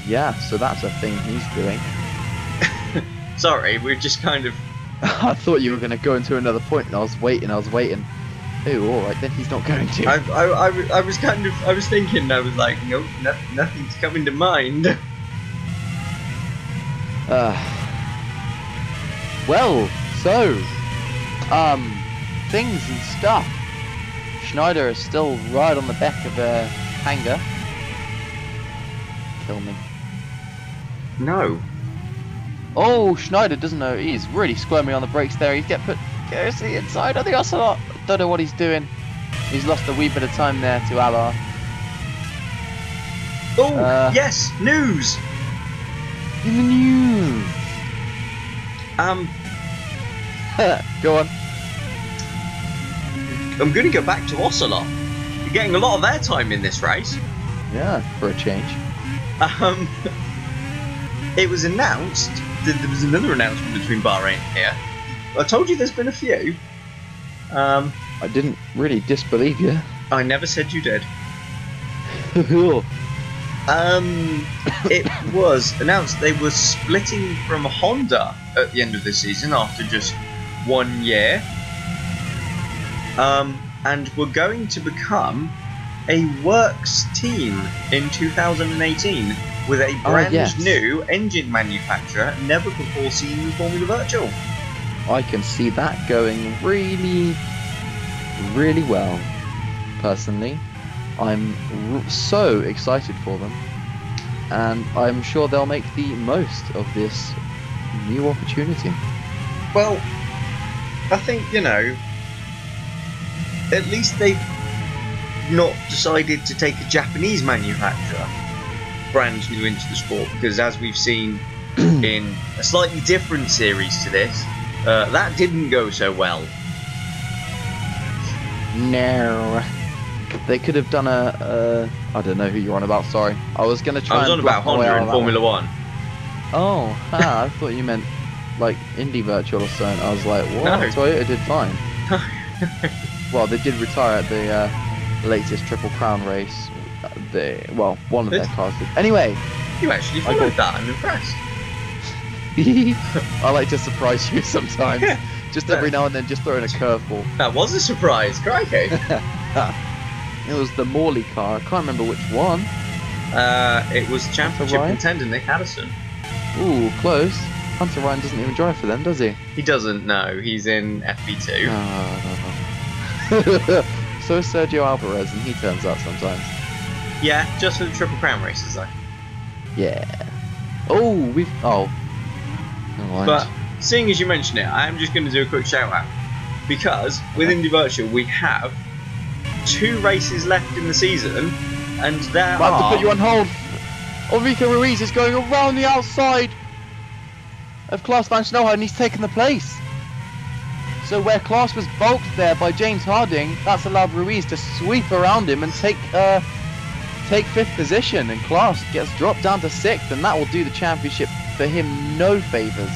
Yeah, so that's a thing he's doing. Sorry, we're just kind of... I thought you were going to go into another point, and I was waiting. Oh, alright, then he's not going to. I was thinking, I was like, nope, nothing's coming to mind. Well, so, things and stuff. Schneider is still right on the back of a hangar. Kill me. No. Oh, Schneider doesn't know. He's really squirming on the brakes there. He's goes to the inside of the Ocelot. Don't know what he's doing. He's lost a wee bit of time there to Allard. Oh, yes, news. In the news. Go on. I'm going to go back to Ocelot. You're getting a lot of airtime in this race. Yeah, for a change. It was announced that there was another announcement between Bahrain here. I told you there's been a few. I didn't really disbelieve you. I never said you did. It was announced they were splitting from Honda at the end of the season after just 1 year. And were going to become a works team in 2018 with a brand new engine manufacturer never before seen in Formula Virtual. I can see that going really, really well. Personally, I'm so excited for them, and I'm sure they'll make the most of this new opportunity. Well, I think, you know, at least they've not decided to take a Japanese manufacturer brand new into the sport, because as we've seen in a slightly different series to this, that didn't go so well. No. They could have done I don't know who you're on about, sorry. I was going to try I was on about Honda in Formula 1. Oh, I thought you meant like Indy Virtual or something. I was like, what? No. Toyota did fine. Well, they did retire at the latest Triple Crown race. One of their cars did. Anyway. You actually followed that, I'm impressed. I like to surprise you sometimes. Just every now and then, just throwing a curveball. That was a surprise, crikey. It was the Morley car. I can't remember which one. It was championship contender Nick Addison. Ooh, close. Hunter Ryan doesn't even drive for them, does he? He doesn't, no. He's in FP2. No. So is Sergio Alvarez, and he turns up sometimes. Yeah, just for the Triple Crown races, though. Yeah. Oh, Oh. Never mind. But, seeing as you mention it, I am just going to do a quick shout out. Because, with Indy Virtual, we have 2 races left in the season, and there I have to put you on hold. Enrico Ruiz is going around the outside of Klaas van Snelhout, and he's taken the place. So where Klaas was bulked there by James Harding, that's allowed Ruiz to sweep around him and take 5th position, and Klaas gets dropped down to 6th, and that will do the championship for him no favours,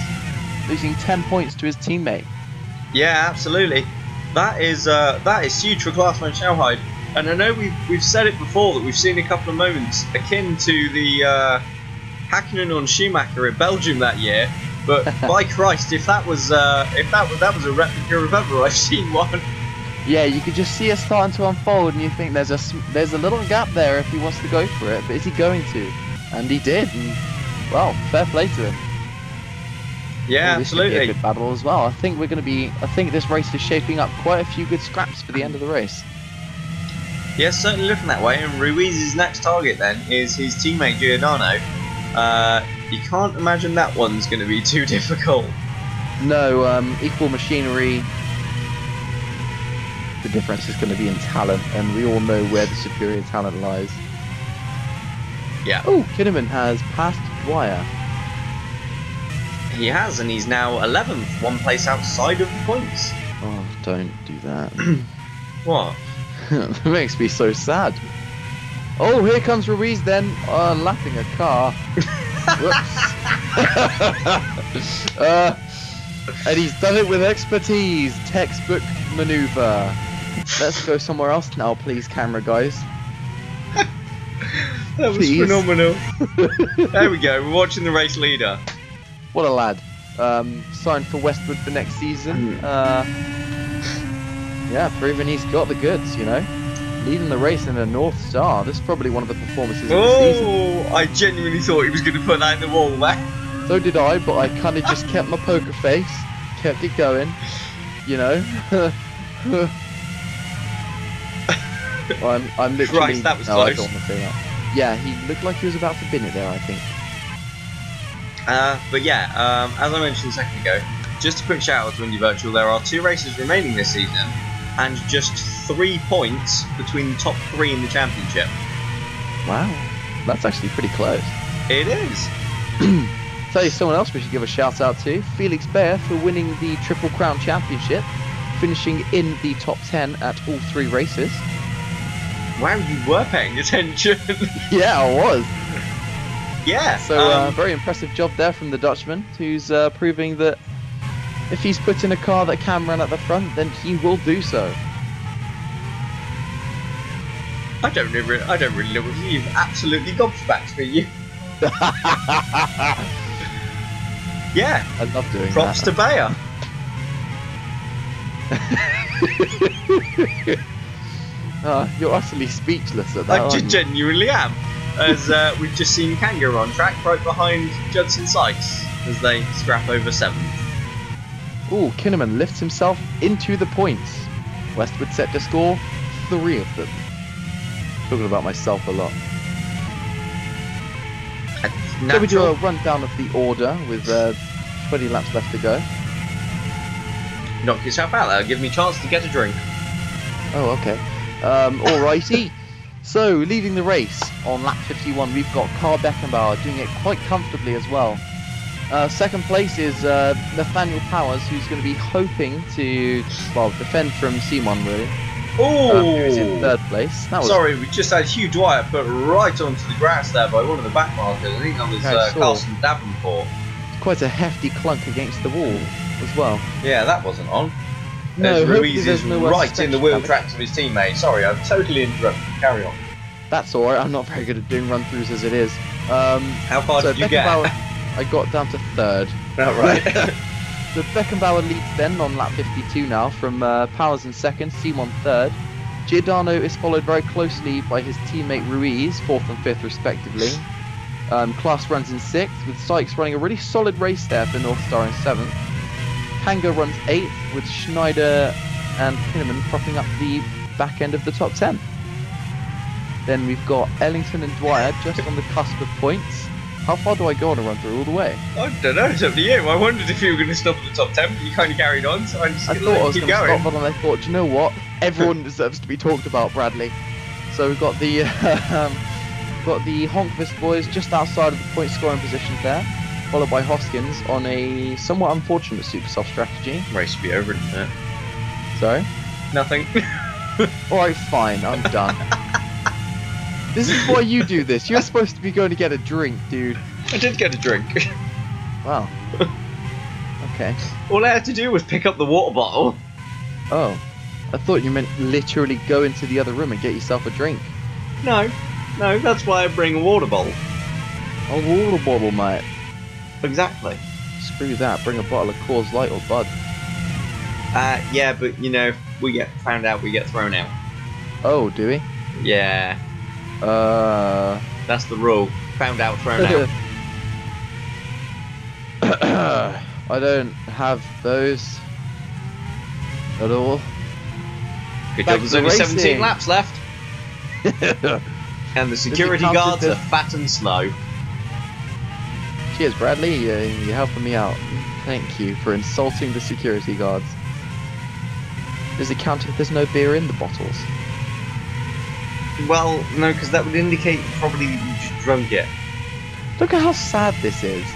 losing 10 points to his teammate. Yeah, absolutely. That is huge for Klaas van Snelhout. And I know we've said it before that we've seen a couple of moments akin to the Hakkinen on Schumacher at Belgium that year. But by Christ, if that was a replica of ever I've seen one. Yeah, you could just see it starting to unfold, and you think there's a little gap there if he wants to go for it. But is he going to? And he did. And, well, fair play to him. Yeah, this absolutely. could be a good battle as well. I think this race is shaping up quite a few good scraps for the end of the race. Yeah, certainly looking that way. And Ruiz's next target then is his teammate Giordano. You can't imagine that one's going to be too difficult. No, equal machinery. The difference is going to be in talent, and we all know where the superior talent lies. Yeah. Oh, Kinnaman has passed Dwyer. He has, and he's now 11th, 1 place outside of the points. Oh, don't do that. What? That makes me so sad. Oh, here comes Ruiz then, lapping a car. Whoops. And he's done it with expertise. Textbook maneuver. Let's go somewhere else now, please, camera guys. That was phenomenal. There we go, we're watching the race leader. What a lad. Signed for Westwood for next season. Yeah, proving he's got the goods, you know. Leading the race in a North Star. This is probably one of the performances of the season. Oh, I genuinely thought he was going to put that in the wall there. So did I, but I kind of just kept my poker face, kept it going, you know. I'm literally. Christ, that was close. I don't want to say that. Yeah, he looked like he was about to bin it there, I think. But yeah, as I mentioned a second ago, just a quick shout out to Indy Virtual. There are 2 races remaining this season, and just 3 points between the top 3 in the championship. Wow, that's actually pretty close. It is. Tell you someone else we should give a shout out to, Felix Baer, for winning the Triple Crown Championship, finishing in the top 10 at all 3 races. Wow, you were paying attention. Yeah, I was. Yeah. So very impressive job there from the Dutchman, who's proving that if he's put in a car that can run at the front, then he will do so. I don't really know what you've absolutely gobsmacked me, you. Yeah. I love doing Props that. to Bayer. You're utterly speechless at that. I genuinely am. As we've just seen Kangaroo on track right behind Judson Sykes as they scrap over 7th. Ooh, Kinnaman lifts himself into the points. Westwood set to score 3 of them. Talking about myself a lot. So we do a rundown of the order with 20 laps left to go. Knock yourself out there, give me a chance to get a drink. Oh, okay. Alrighty. So, leading the race on lap 51, we've got Carl Beckenbauer doing it quite comfortably as well. Second place is Nathaniel Powers, who's going to be hoping to, well, defend from Simon, really. Oh! Who's in 3rd place. That was... Sorry, we just had Hugh Dwyer put right onto the grass there by one of the back markers. I think that was Carlson Davenport. Quite a hefty clunk against the wall as well. Yeah, that wasn't on. No, Ruiz is no right in the wheel tracks of his teammate. Sorry, I've totally interrupted. Carry on. That's alright, I'm not very good at doing run-throughs as it is. How far did you get? I got down to 3rd. Oh, right. So Beckenbauer leads then on lap 52 now from Powers in 2nd, Simon 3rd. Giordano is followed very closely by his teammate Ruiz, 4th and 5th respectively. Class runs in 6th, with Sykes running a really solid race there for North Star in 7th. Tango runs 8th, with Schneider and Kinnaman propping up the back end of the top 10. Then we've got Ellington and Dwyer just on the cusp of points. How far do I go on a run through all the way? I don't know, it's up to you. I wondered if you were going to stop at the top 10, but you kind of carried on, so I'm just I going thought I to was keep going to going. stop, but then I thought, do you know what? Everyone deserves to be talked about, Bradley. So we've got the Honkvist boys just outside of the point scoring position there, followed by Hoskins on a somewhat unfortunate super soft strategy. Race should be over, isn't it? Sorry? Nothing. Alright, fine, I'm done. This is why you do this. You're supposed to be going to get a drink, dude. I did get a drink. Wow. Okay. All I had to do was pick up the water bottle. Oh. I thought you meant literally go into the other room and get yourself a drink. No, that's why I bring a water bottle. A water bottle, mate. Exactly. Screw that. Bring a bottle of Coors Light or Bud. Yeah, but you know, we get found out, we get thrown out. Oh, do we? Yeah. That's the rule. Found out, thrown out. I don't have those at all. Good job, there's only racing. 17 laps left. And the security guards are fat and slow. Cheers, Bradley. You're helping me out. Thank you for insulting the security guards. Does it count if there's no beer in the bottles? Well, no, because that would indicate probably you just drunk it. Look at how sad this is.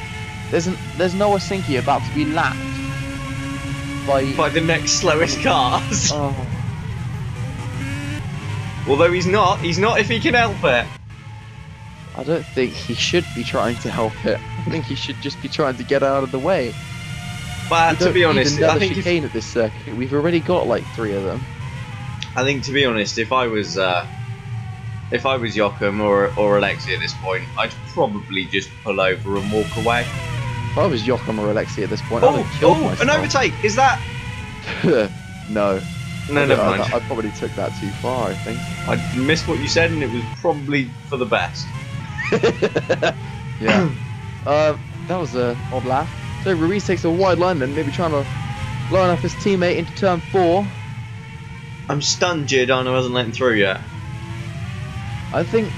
There's Noah Sinky about to be lapped by the next slowest cars. Oh. Although he's not if he can help it. I don't think he should be trying to help it. I think he should just be trying to get out of the way. But to be honest, I think chicane at this circuit. We've already got like 3 of them. I think, to be honest, if I was Joachim or Alexei at this point, I'd probably just pull over and walk away. If I was Joachim or Alexei at this point, I'd have killed myself. An overtake! Is that? No. No, never mind. I probably took that too far, I think. I missed what you said, and it was probably for the best. Yeah. That was an odd laugh. So Ruiz takes a wide line then, maybe trying to line up his teammate into turn 4. I'm stunned Giordano hasn't let him through yet. I think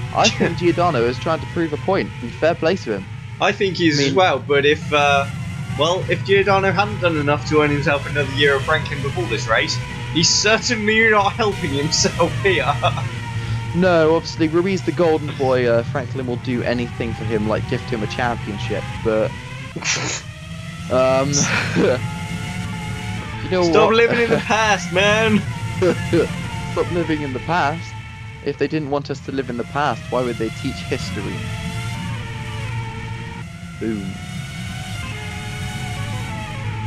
Giordano is trying to prove a point, and fair play to him. I think he is as well, but if Giordano hadn't done enough to earn himself another year of Franklin before this race, he's certainly not helping himself here. No, obviously Ruiz the golden boy, Franklin will do anything for him, like gift him a championship, but... you know Stop living in the past, man! Stop living in the past? If they didn't want us to live in the past, why would they teach history? Boom.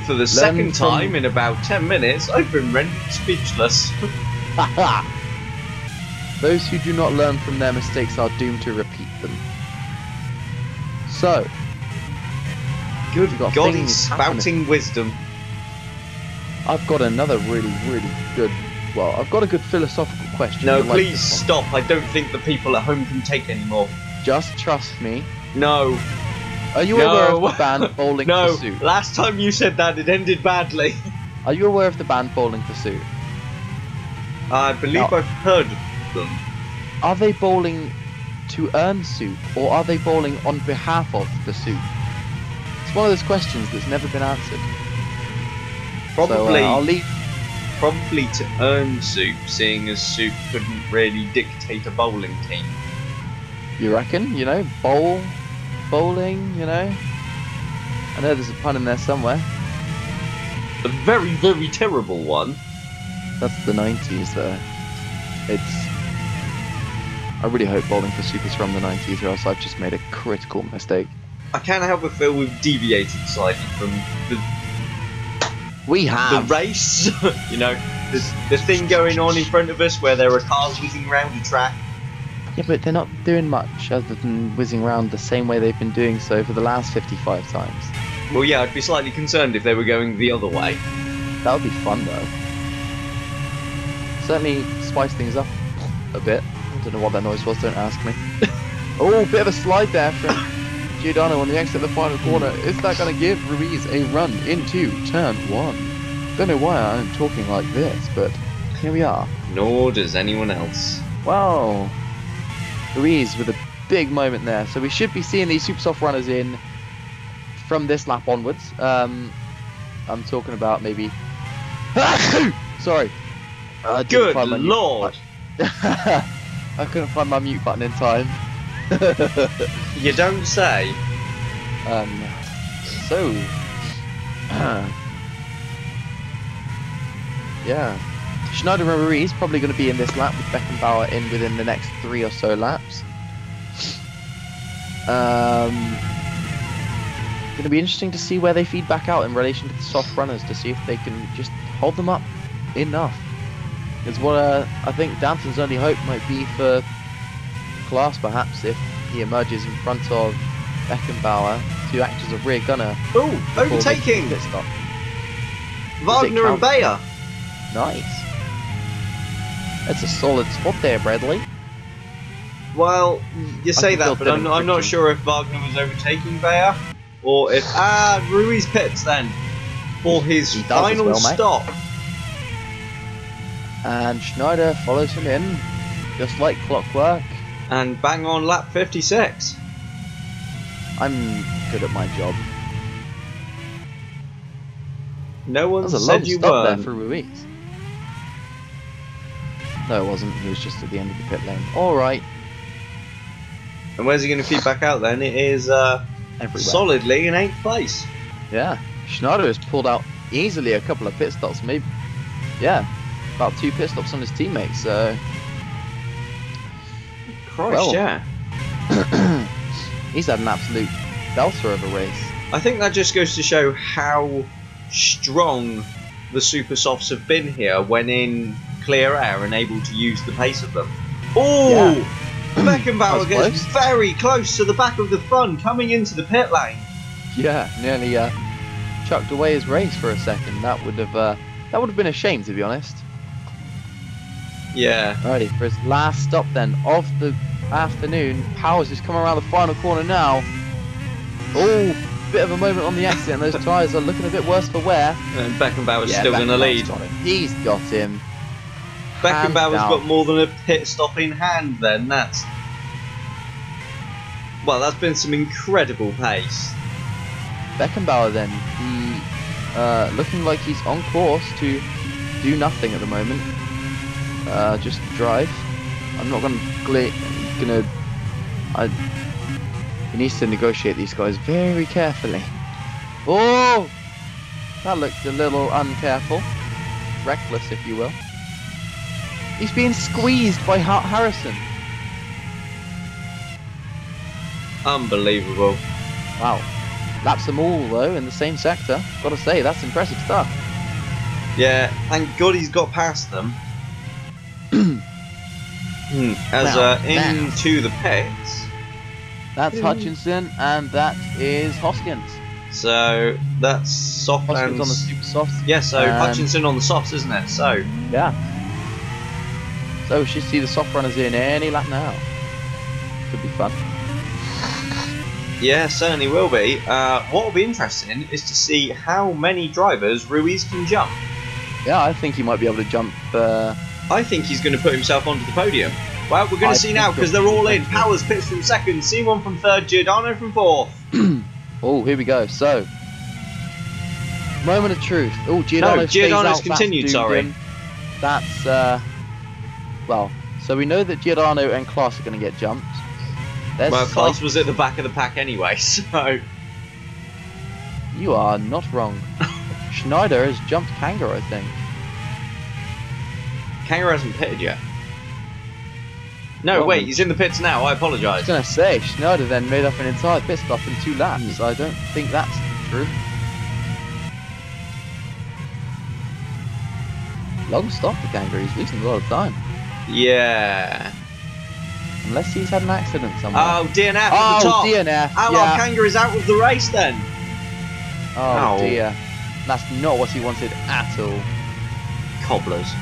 For the second time in about 10 minutes, I've been rendered speechless. Those who do not learn from their mistakes are doomed to repeat them. So, good God, he's spouting wisdom. I've got another really, really good... Well, I've got a good philosophical question. No, please stop. I don't think the people at home can take anymore. Just trust me. No. Are you aware of the band Bowling Pursuit? No, last time you said that, it ended badly. Are you aware of the band Bowling Pursuit? I believe I've heard of them. Are they bowling to earn soup, or are they bowling on behalf of the soup? It's one of those questions that's never been answered. Probably, so, I'll leave. Probably to earn soup, seeing as soup couldn't really dictate a bowling team. You reckon? You know, bowling, you know? I know there's a pun in there somewhere. A very, very terrible one. That's the 90s, though. I really hope Bowling for Soup is from the 90s, or else I've just made a critical mistake. I can't help but feel we've deviated slightly from the race. You know, the thing going on in front of us where there are cars whizzing around the track. Yeah, but they're not doing much other than whizzing around the same way they've been doing so for the last 55 times. Well, yeah, I'd be slightly concerned if they were going the other way. That would be fun, though. Certainly spice things up a bit. I don't know what that noise was, don't ask me. Oh, bit of a slide there from Giordano on the exit of the final corner. Is that going to give Ruiz a run into turn 1? Don't know why I'm talking like this, but here we are. Nor does anyone else. Wow. Ruiz with a big moment there. So we should be seeing these super soft runners in from this lap onwards. I'm talking about maybe... Sorry. Good lord. I couldn't find my mute button in time. You don't say. So... yeah. Schneider and Ruiz probably going to be in this lap with Beckenbauer in within the next 3 or so laps. Going to be interesting to see where they feed back out in relation to the soft runners to see if they can just hold them up enough. Because what I think Downton's only hope might be for Klaas, perhaps, if he emerges in front of Beckenbauer to act as a rear gunner. Ooh, overtaking! Pit stop. Wagner and Bayer. Nice. That's a solid spot there, Bradley. Well, you say that, but I'm not sure if Wagner was overtaking Bayer, or if Ruiz pits then for his final stop. And Schneider follows him in, just like clockwork. And bang on lap 56. I'm good at my job. No one said you weren't. That was a long stop there for Ruiz. No, it wasn't. He was just at the end of the pit lane. All right. And where's he going to feed back out then? It is solidly in 8th place. Yeah. Schneider has pulled out easily a couple of pit stops. Maybe, yeah, about 2 pit stops on his teammates. So, Christ, yeah. He's had an absolute belter of a race. I think that just goes to show how strong the super softs have been here when in clear air and able to use the pace of them. Oh! Yeah. Beckenbauer gets very close to the back of the front, coming into the pit lane. Yeah, nearly chucked away his race for a second. That would have been a shame, to be honest. Yeah. Alrighty, for his last stop then of the afternoon, Powers is coming around the final corner now. Oh, bit of a moment on the exit, and those tyres are looking a bit worse for wear. And Beckenbauer's still going to lead. He's got him. Beckenbauer's got more than a pit stop in hand then, that's been some incredible pace. Beckenbauer then, he looking like he's on course to do nothing at the moment. Just drive. I'm not he needs to negotiate these guys very carefully. Oh! That looked a little uncareful. Reckless, if you will. He's being squeezed by Harrison. Unbelievable. Wow. Laps them all, though, in the same sector. Gotta say, that's impressive stuff. Yeah, thank God he's got past them. Into the pits. That's Hutchinson, and that is Hoskins. So, that's soft Hoskins and... on the super softs. Yeah, so Hutchinson on the softs, isn't it? So... Yeah. So we should see the soft runners in any lap now. Could be fun. Yeah, certainly will be. What will be interesting is to see how many drivers Ruiz can jump. Yeah, I think he might be able to jump... I think he's going to put himself onto the podium. Well, we're going to see now, because they're all in. Powers pits from 2nd, C1 from 3rd, Giordano from 4th. Oh, here we go. So, moment of truth. Oh, Giordano's continued, sorry. That's, well, so we know that Giordano and Klaas are going to get jumped. Klaas was at the back of the pack anyway, so... You are not wrong. Schneider has jumped Kangaroo, I think. Kangaroo hasn't pitted yet. No, wait, he's in the pits now, I apologise. I was going to say, Schneider then made up an entire pit stop in 2 laps. I don't think that's true. Long stop for Kangaroo, he's losing a lot of time. Yeah. Unless he's had an accident somewhere. Oh, DNF at the top. DNF, our Kangaroo is out of the race then. Oh dear. That's not what he wanted at all. Cobblers.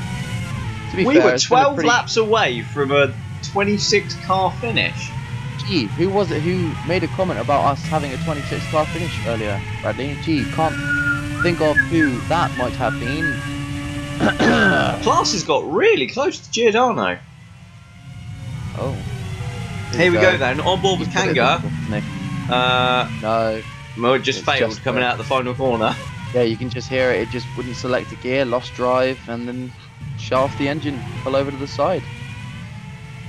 To be fair, were 12 laps away from a 26 car finish. Gee, who was it who made a comment about us having a 26 car finish earlier, Bradley? Gee, can't think of who that might have been. Class has got really close to Giordano. Oh. Here we go then, on board with Kanga. No. Well, it just failed coming out the final corner. Yeah, you can just hear it. It just wouldn't select a gear, lost drive, and then shut off the engine, fell over to the side.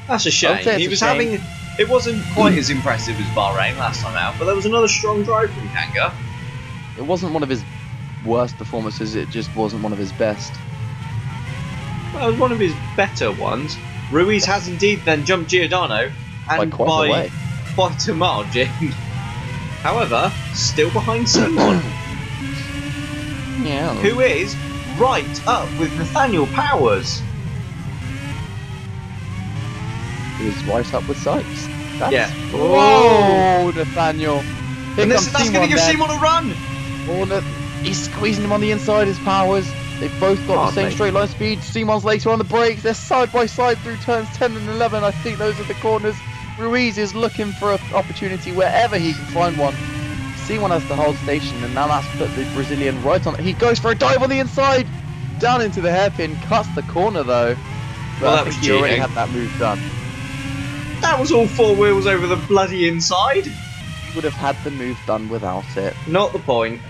That's a shame. He was having. It wasn't quite as impressive as Bahrain last time out, but there was another strong drive from Kanga. It wasn't one of his worst performances. It just wasn't one of his best. Well, it was one of his better ones. Ruiz has indeed then jumped Giordano, and by quite a margin. However, still behind Simon. Yeah. Who is right up with Nathaniel Powers. He was right up with Sykes. Yeah. Whoa, Nathaniel. And that's going to give Simon a run. Oh, he's squeezing him on the inside, his Powers. They've both got the same straight line speed. Simon's later on the brakes. They're side by side through turns 10 and 11. I think those are the corners. Ruiz is looking for an opportunity wherever he can find one. Simon has to hold station, and now that's put the Brazilian right on it. He goes for a dive on the inside. Down into the hairpin. Cuts the corner, though. But well, I think he already had that move done. That was all four wheels over the bloody inside. He would have had the move done without it. Not the point.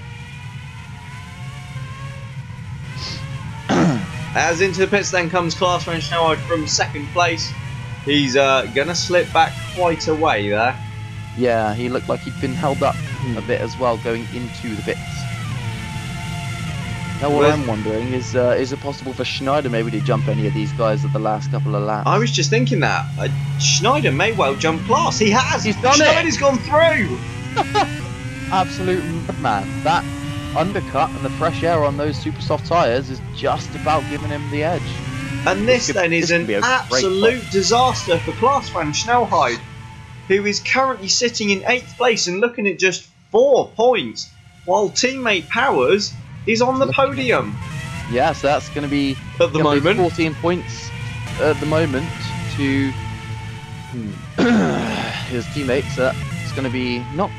As into the pits then comes Klaas van Snelheid from second place. He's gonna slip back quite a way there. Yeah, he looked like he'd been held up a bit as well going into the pits. Now what I'm wondering is it possible for Schneider maybe to jump any of these guys at the last couple of laps? I was just thinking that. Schneider may well jump Klaas. He has! He's done Schneider's gone through! Absolute man. That undercut and the fresh air on those super soft tyres is just about giving him the edge. And this then is an absolute disaster for Klaas van Snelheid, who is currently sitting in 8th place and looking at just 4 points, while teammate Powers is on the podium. Yeah, so that's going to be at the moment 14 points at the moment to his teammates. So it's going to be not.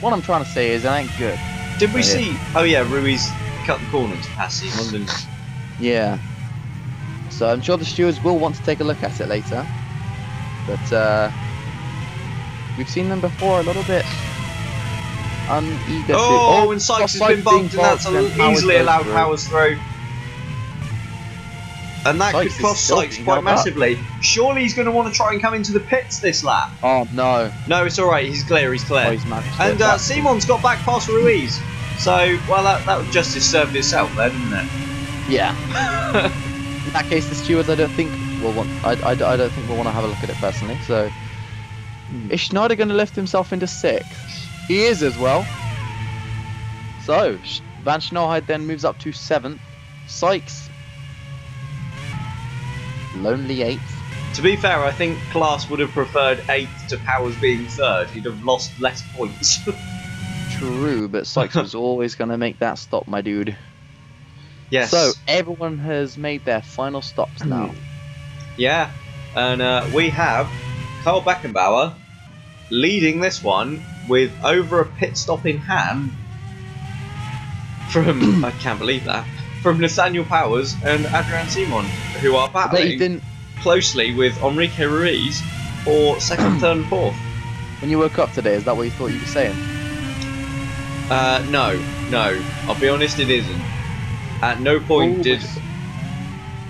What I'm trying to say is it ain't good. Did we see? Oh yeah, Ruiz cut the corner to pass Simon, didn't he? Yeah. So I'm sure the stewards will want to take a look at it later, but we've seen them before a little bit uneager. Oh, and Sykes has been bumped, and that's easily allowed Powers through. And that could cost Sykes quite massively. Surely he's going to want to try and come into the pits this lap. Oh no. No, it's alright, he's clear, he's clear. And Simon's got back past Ruiz. So, well, that justice served itself there, didn't it? Yeah. In that case, the stewards, I don't think will want. I don't think we'll want to have a look at it personally. So, is Schneider going to lift himself into 6th? He is as well. So, Van Snelheid then moves up to 7th. Sykes, lonely 8th. To be fair, I think Klaas would have preferred 8th to Powers being 3rd. He'd have lost less points. True, but Sykes was always going to make that stop, my dude. Yes. So, everyone has made their final stops now. Yeah, and we have Carl Beckenbauer leading this one with over a pit stop in hand from, I can't believe that, from Nathaniel Powers and Adrian Simon, who are battling closely with Enrique Ruiz for 2nd, 3rd and 4th. When you woke up today, is that what you thought you were saying? No, I'll be honest, it isn't. At no point did...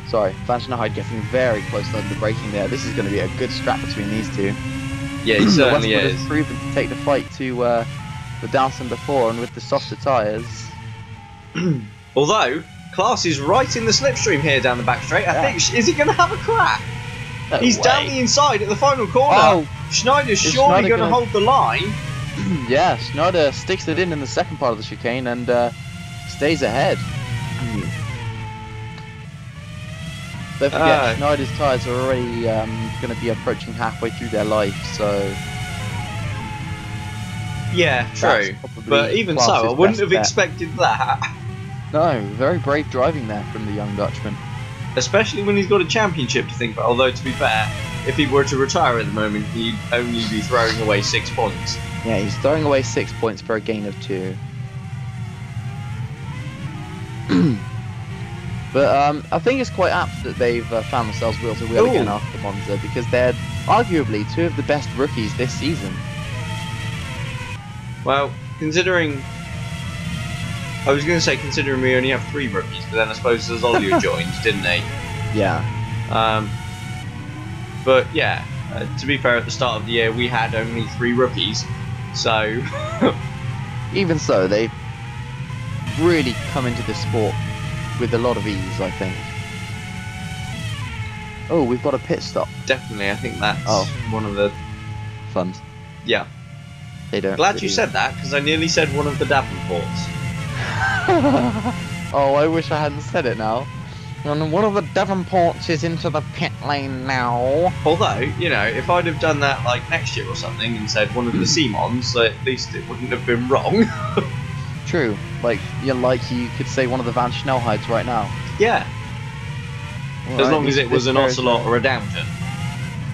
Sorry, Van Snelheid getting very close to the braking there. This is going to be a good scrap between these two. Yeah, he certainly Westwood is. has proven to take the fight to the Downton before, and with the softer tyres. Although, Klaas is right in the slipstream here down the back straight. I think, is he going to have a crack? No He's way. down the inside at the final corner. Oh, Schneider's surely going to hold the line. Yeah, Schneider sticks it in the second part of the chicane and stays ahead. Don't forget, Schneider's tyres are already going to be approaching halfway through their life, so... Yeah, true. But even so, I wouldn't have expected that. No, very brave driving there from the young Dutchman. Especially when he's got a championship to think about, although to be fair, if he were to retire at the moment, he'd only be throwing away 6 points. Yeah, he's throwing away 6 points for a gain of 2. But I think it's quite apt that they've found themselves wheel to wheel again after Monza, because they're arguably 2 of the best rookies this season. Well, considering... I was going to say considering we only have 3 rookies, but then I suppose Zolio joined, didn't they? Yeah. But yeah, to be fair, at the start of the year we had only 3 rookies, so... Even so, they've really come into this sport with a lot of ease, I think. Oh, we've got a pit stop. Definitely, I think that's one of the... Fun. Yeah. They don't Glad really... you said that, because I nearly said one of the Davenports. Oh, I wish I hadn't said it now. And one of the Davenports is into the pit lane now. Although, you know, if I'd have done that like next year or something and said one of the Simons, at least it wouldn't have been wrong. True. Like you could say one of the Van Schnellheids right now. Yeah. Well, as long as it was an Ocelot or a Downton.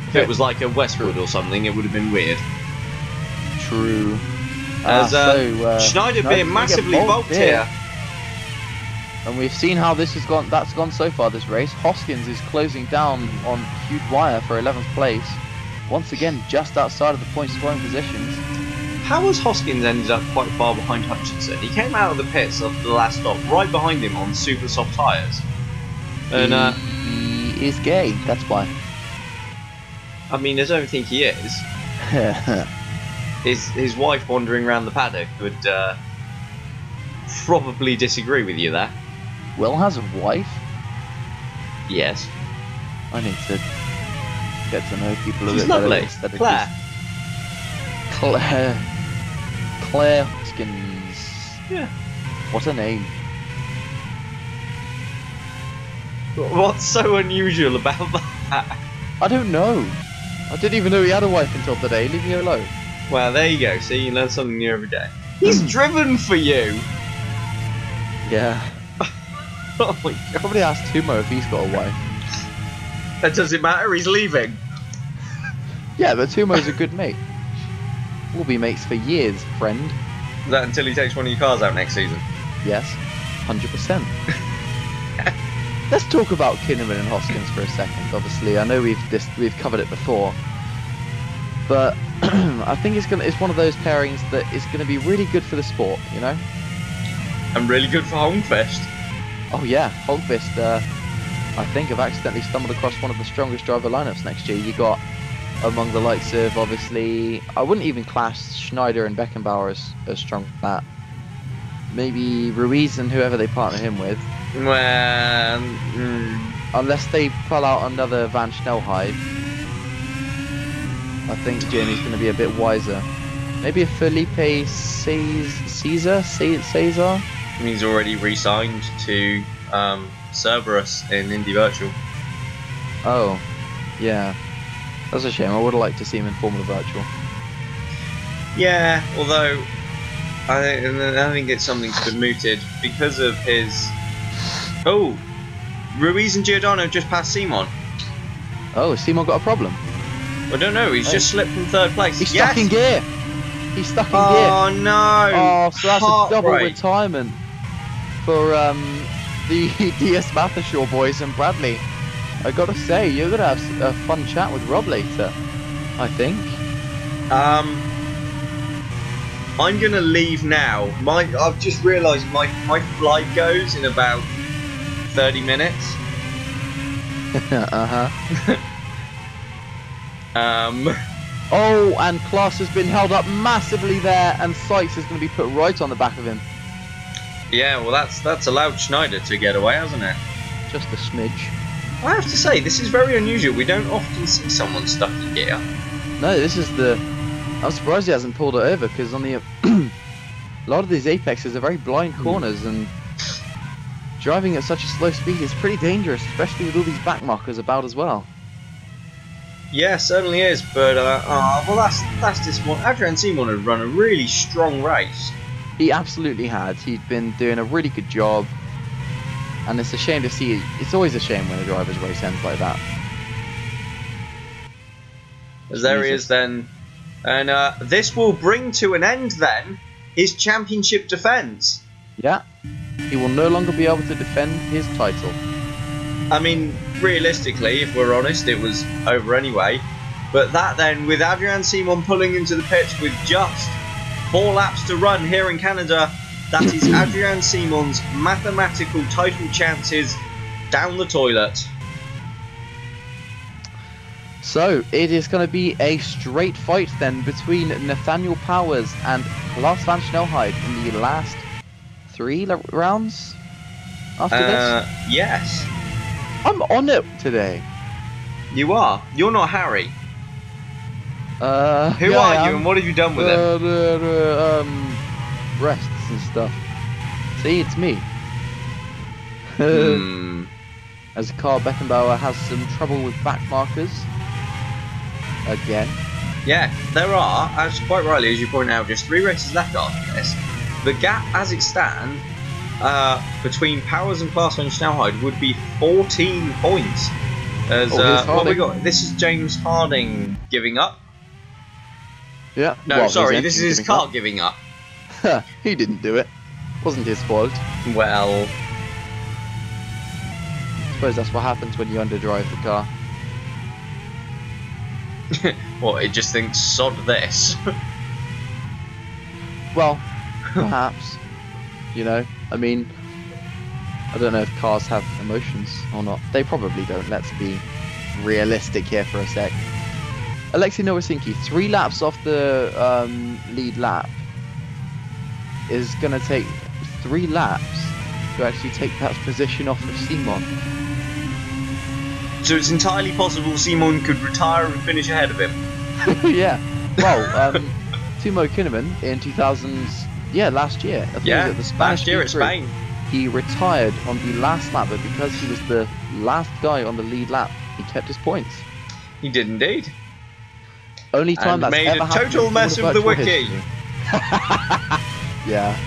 If Yeah. it was like a Westwood or something, it would have been weird. True. As Schneider being massively bulked here. And we've seen how this has gone. That's gone so far this race. Hoskins is closing down on Hugh Dwyer for 11th place. Once again, just outside of the point scoring positions. How has Hoskins ended up quite far behind Hutchinson? He came out of the pits after the last stop, right behind him on super soft tyres. And he is gay. That's why. I mean, I don't think he is. His wife wandering around the paddock would probably disagree with you there. Will has a wife? Yes. I need to get to know people a She's bit better. lovely. Instead of Claire. just- Claire Hoskins. Yeah. What a name. What's so unusual about that? I don't know. I didn't even know he had a wife until today. Leave me alone. Well, there you go. See, you learn something new every day. He's driven for you. Yeah. Oh my god. Probably ask Tumo if he's got a wife. That doesn't matter. He's leaving. Yeah, but Tumo's a good mate. We'll be mates for years, friend. Is that until he takes one of your cars out next season? Yes, 100%. Let's talk about Kinnaman and Hoskins for a second. Obviously, I know we've covered it before, but I think it's one of those pairings that is going to be really good for the sport. You know. And really good for Holmfest. Oh yeah, Holmqvist. I think have accidentally stumbled across one of the strongest driver lineups next year. You got among the likes of, obviously, I wouldn't even class Schneider and Beckenbauer as strong as that. Maybe Ruiz and whoever they partner him with. Well, Unless they pull out another Van Schnellheid, I think Jamie's going to be a bit wiser. Maybe a Felipe Caesar? he's already re-signed to Cerberus in Indy Virtual. Oh, yeah. That's a shame. I would have liked to see him in Formula Virtual. Yeah, although I think it's something to be mooted because of his. Oh, Ruiz and Giordano just passed Simon. Oh, Simon got a problem? I don't know. He's just slipped from 3rd place. He's stuck in gear. He's stuck in gear. Oh no! Oh, so that's a double Heartbreak. retirement for the DS Mathershaw boys and Bradley. I gotta say, you're gonna have a fun chat with Rob later, I think. I'm gonna leave now. I've just realised my flight goes in about 30 minutes. Oh, and Klaas has been held up massively there, and Sykes is going to be put right on the back of him. Yeah, well that's allowed Schneider to get away, hasn't it? Just a smidge. I have to say, this is very unusual. We don't often see someone stuck in gear. No, this is the... I'm surprised he hasn't pulled it over, because on the... a lot of these apexes are very blind corners, and driving at such a slow speed is pretty dangerous, especially with all these back markers about as well. Yeah, certainly is, but well, that's disappointing. Adrian Simon had run a really strong race. He absolutely had. He'd been doing a really good job, and it's a shame to see. It's always a shame when a driver's race ends like that. As there he Jesus. is then. And this will bring to an end then his championship defence. Yeah. He will no longer be able to defend his title. I mean, realistically, if we're honest, it was over anyway. But that then, with Adrian Simon pulling into the pits with just 4 laps to run here in Canada, that is Adrian Simon's mathematical title chances down the toilet. So, it is going to be a straight fight then between Nathaniel Powers and Lars van Snelheid in the last 3 rounds after this. Yes. I'm on it today. You are. You're not Harry. Who yeah, are you and what have you done with him? Rests and stuff. See, it's me. As Carl Beckenbauer has some trouble with back markers. Again. Yeah, there are, as quite rightly as you point out, just 3 races left after this. The gap as it stands between Powers and Klaas van Snelheid would be 14 points. As what we got? This is James Harding giving up. Yeah. No, well, sorry, this is his car giving up. He didn't do it. Wasn't his fault. Well, I suppose that's what happens when you underdrive the car. well, it just thinks sod this. Well, perhaps. You know, I mean, I don't know if cars have emotions or not. They probably don't. Let's be realistic here for a sec. Alexei Nowasinski, 3 laps off the lead lap, is going to take 3 laps to actually take that position off of Simon. So it's entirely possible Simon could retire and finish ahead of him. Yeah. Well, Timo Kinnaman in 2000s, last year. I think it was at the Spanish last year at V-Prix. Spain. He retired on the last lap, but because he was the last guy on the lead lap, he kept his points. He did indeed. Only time And that's made ever a happened total in mess all of the virtual wiki. history. Yeah.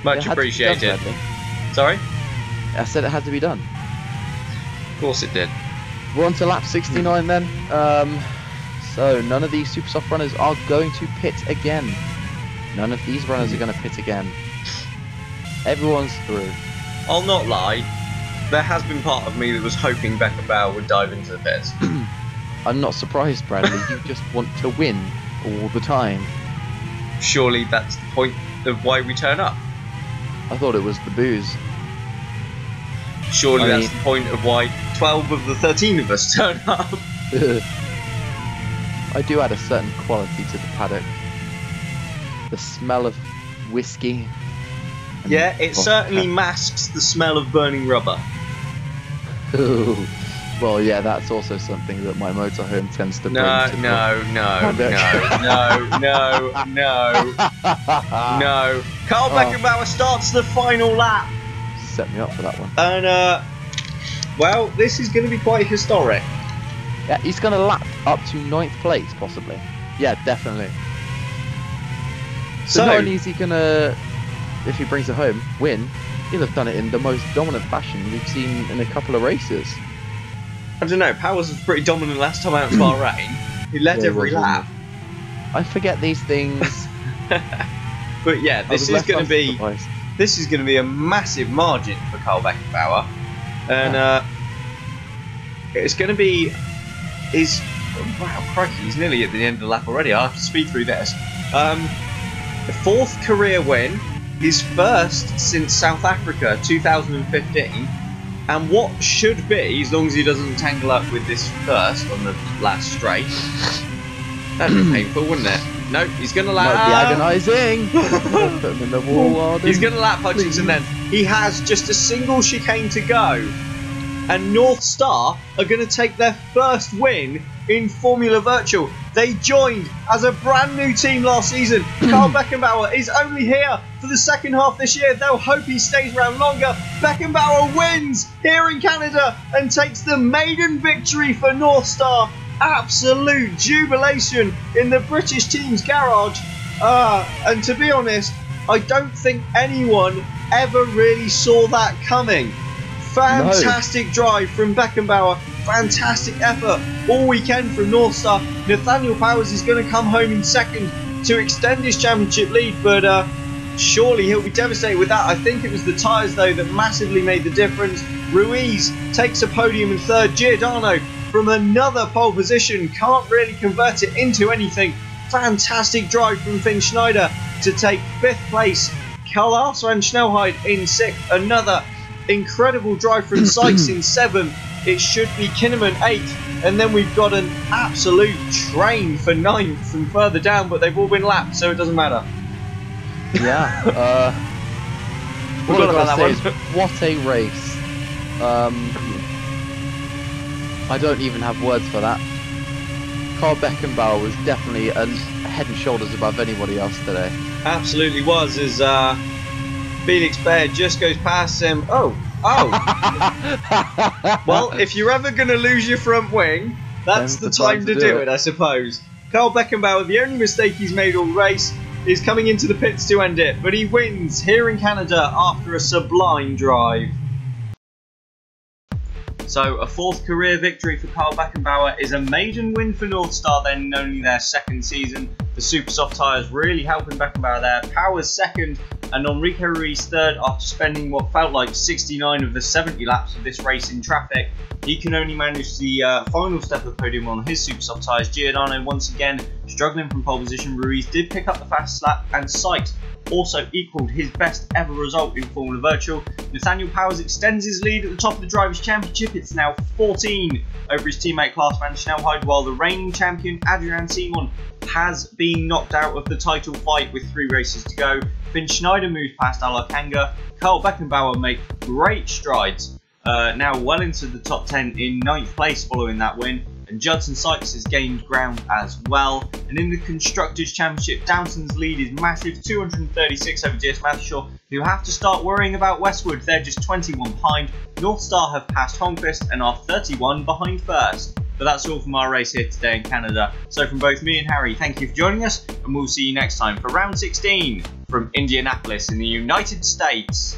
Much It had to be appreciated. done, Bradley. Sorry? I said it had to be done. Of course it did. We're on to lap 69 then. So none of these super soft runners are going to pit again. None of these runners are going to pit again. Everyone's through. I'll not lie. There has been part of me that was hoping Beckenbauer would dive into the pits. I'm not surprised, Bradley. You just want to win all the time. Surely that's the point of why we turn up. I thought it was the booze. Surely I that's mean- the point of why 12 of the 13 of us turn up. I do add a certain quality to the paddock. The smell of whiskey. and Yeah, it vodka. certainly masks the smell of burning rubber. Well, yeah, that's also something that my motorhome tends to bring No, to the no, no, paddock. no. Carl Beckenbauer starts the final lap. Set me up for that one. And, well, this is going to be quite historic. Yeah, he's going to lap up to 9th place, possibly. Yeah, definitely. So not only is he going to, if he brings it home, win, he'll have done it in the most dominant fashion we've seen in a couple of races. I don't know, Powers was pretty dominant last time out in Bahrain. He led Yeah, every he was, lap. I forget these things. But yeah, I was this is left going to be unsurprised. this is going to be a massive margin for Carl Beckenbauer, and it's going to be wow, crikey, he's nearly at the end of the lap already. I'll have to speed through this. The 4th career win, his first since South Africa 2015, and what should be, as long as he doesn't tangle up with this first on the last straight. That'd be painful, wouldn't it? No, he's going to lap. Might be agonising. Put him in the wall, Arden. He's going to lap Hutchinson then. He has just a single chicane to go. And North Star are going to take their first win in Formula Virtual. They joined as a brand new team last season. Carl Beckenbauer is only here for the second half this year. They'll hope he stays around longer. Beckenbauer wins here in Canada and takes the maiden victory for North Star. Absolute jubilation in the British team's garage. And to be honest, I don't think anyone ever really saw that coming. Fantastic drive from Beckenbauer. Fantastic effort all weekend from North Star. Nathaniel Powers is going to come home in second to extend his championship lead, but surely he'll be devastated with that. I think it was the tyres, though, that massively made the difference. Ruiz takes a podium in third. Giordano from another pole position can't really convert it into anything. Fantastic drive from Finn Schneider to take 5th place. Carlos van Snelheid in 6th. Another incredible drive from Sykes in 7th. It should be Kinnaman 8th. And then we've got an absolute train for 9th and further down, but they've all been lapped, so it doesn't matter. Yeah. What a race. I don't even have words for that. Carl Beckenbauer was definitely a head and shoulders above anybody else today. Absolutely was, as Felix Baird just goes past him. Oh! Well, if you're ever going to lose your front wing, that's the time to do it, I suppose. Carl Beckenbauer, the only mistake he's made all race, is coming into the pits to end it, but he wins here in Canada after a sublime drive. So a 4th career victory for Carl Beckenbauer is a maiden win for North Star, then only their 2nd season. The super soft tyres really helping Beckenbauer there. Powers 2nd and Enrique Ruiz 3rd after spending what felt like 69 of the 70 laps of this race in traffic. He can only manage the final step of the podium on his super soft tyres. Giordano once again struggling from pole position. Ruiz did pick up the fastest lap, and Sykes also equalled his best ever result in Formula Virtual. Nathaniel Powers extends his lead at the top of the Drivers' Championship. It's now 14 over his teammate Klaas van Snelheid, while the reigning champion Adrian Simon has been knocked out of the title fight with 3 races to go. Finn Schneider moves past Alarkanga. Carl Beckenbauer makes great strides, now well into the top 10 in 9th place following that win. And Judson Sykes has gained ground as well. And in the Constructors' Championship, Downton's lead is massive, 236 over GS Matthershaw, who have to start worrying about Westwood. They're just 21 behind. North Star have passed Holmquist and are 31 behind first. But that's all from our race here today in Canada. So from both me and Harry, thank you for joining us, and we'll see you next time for round 16 from Indianapolis in the United States.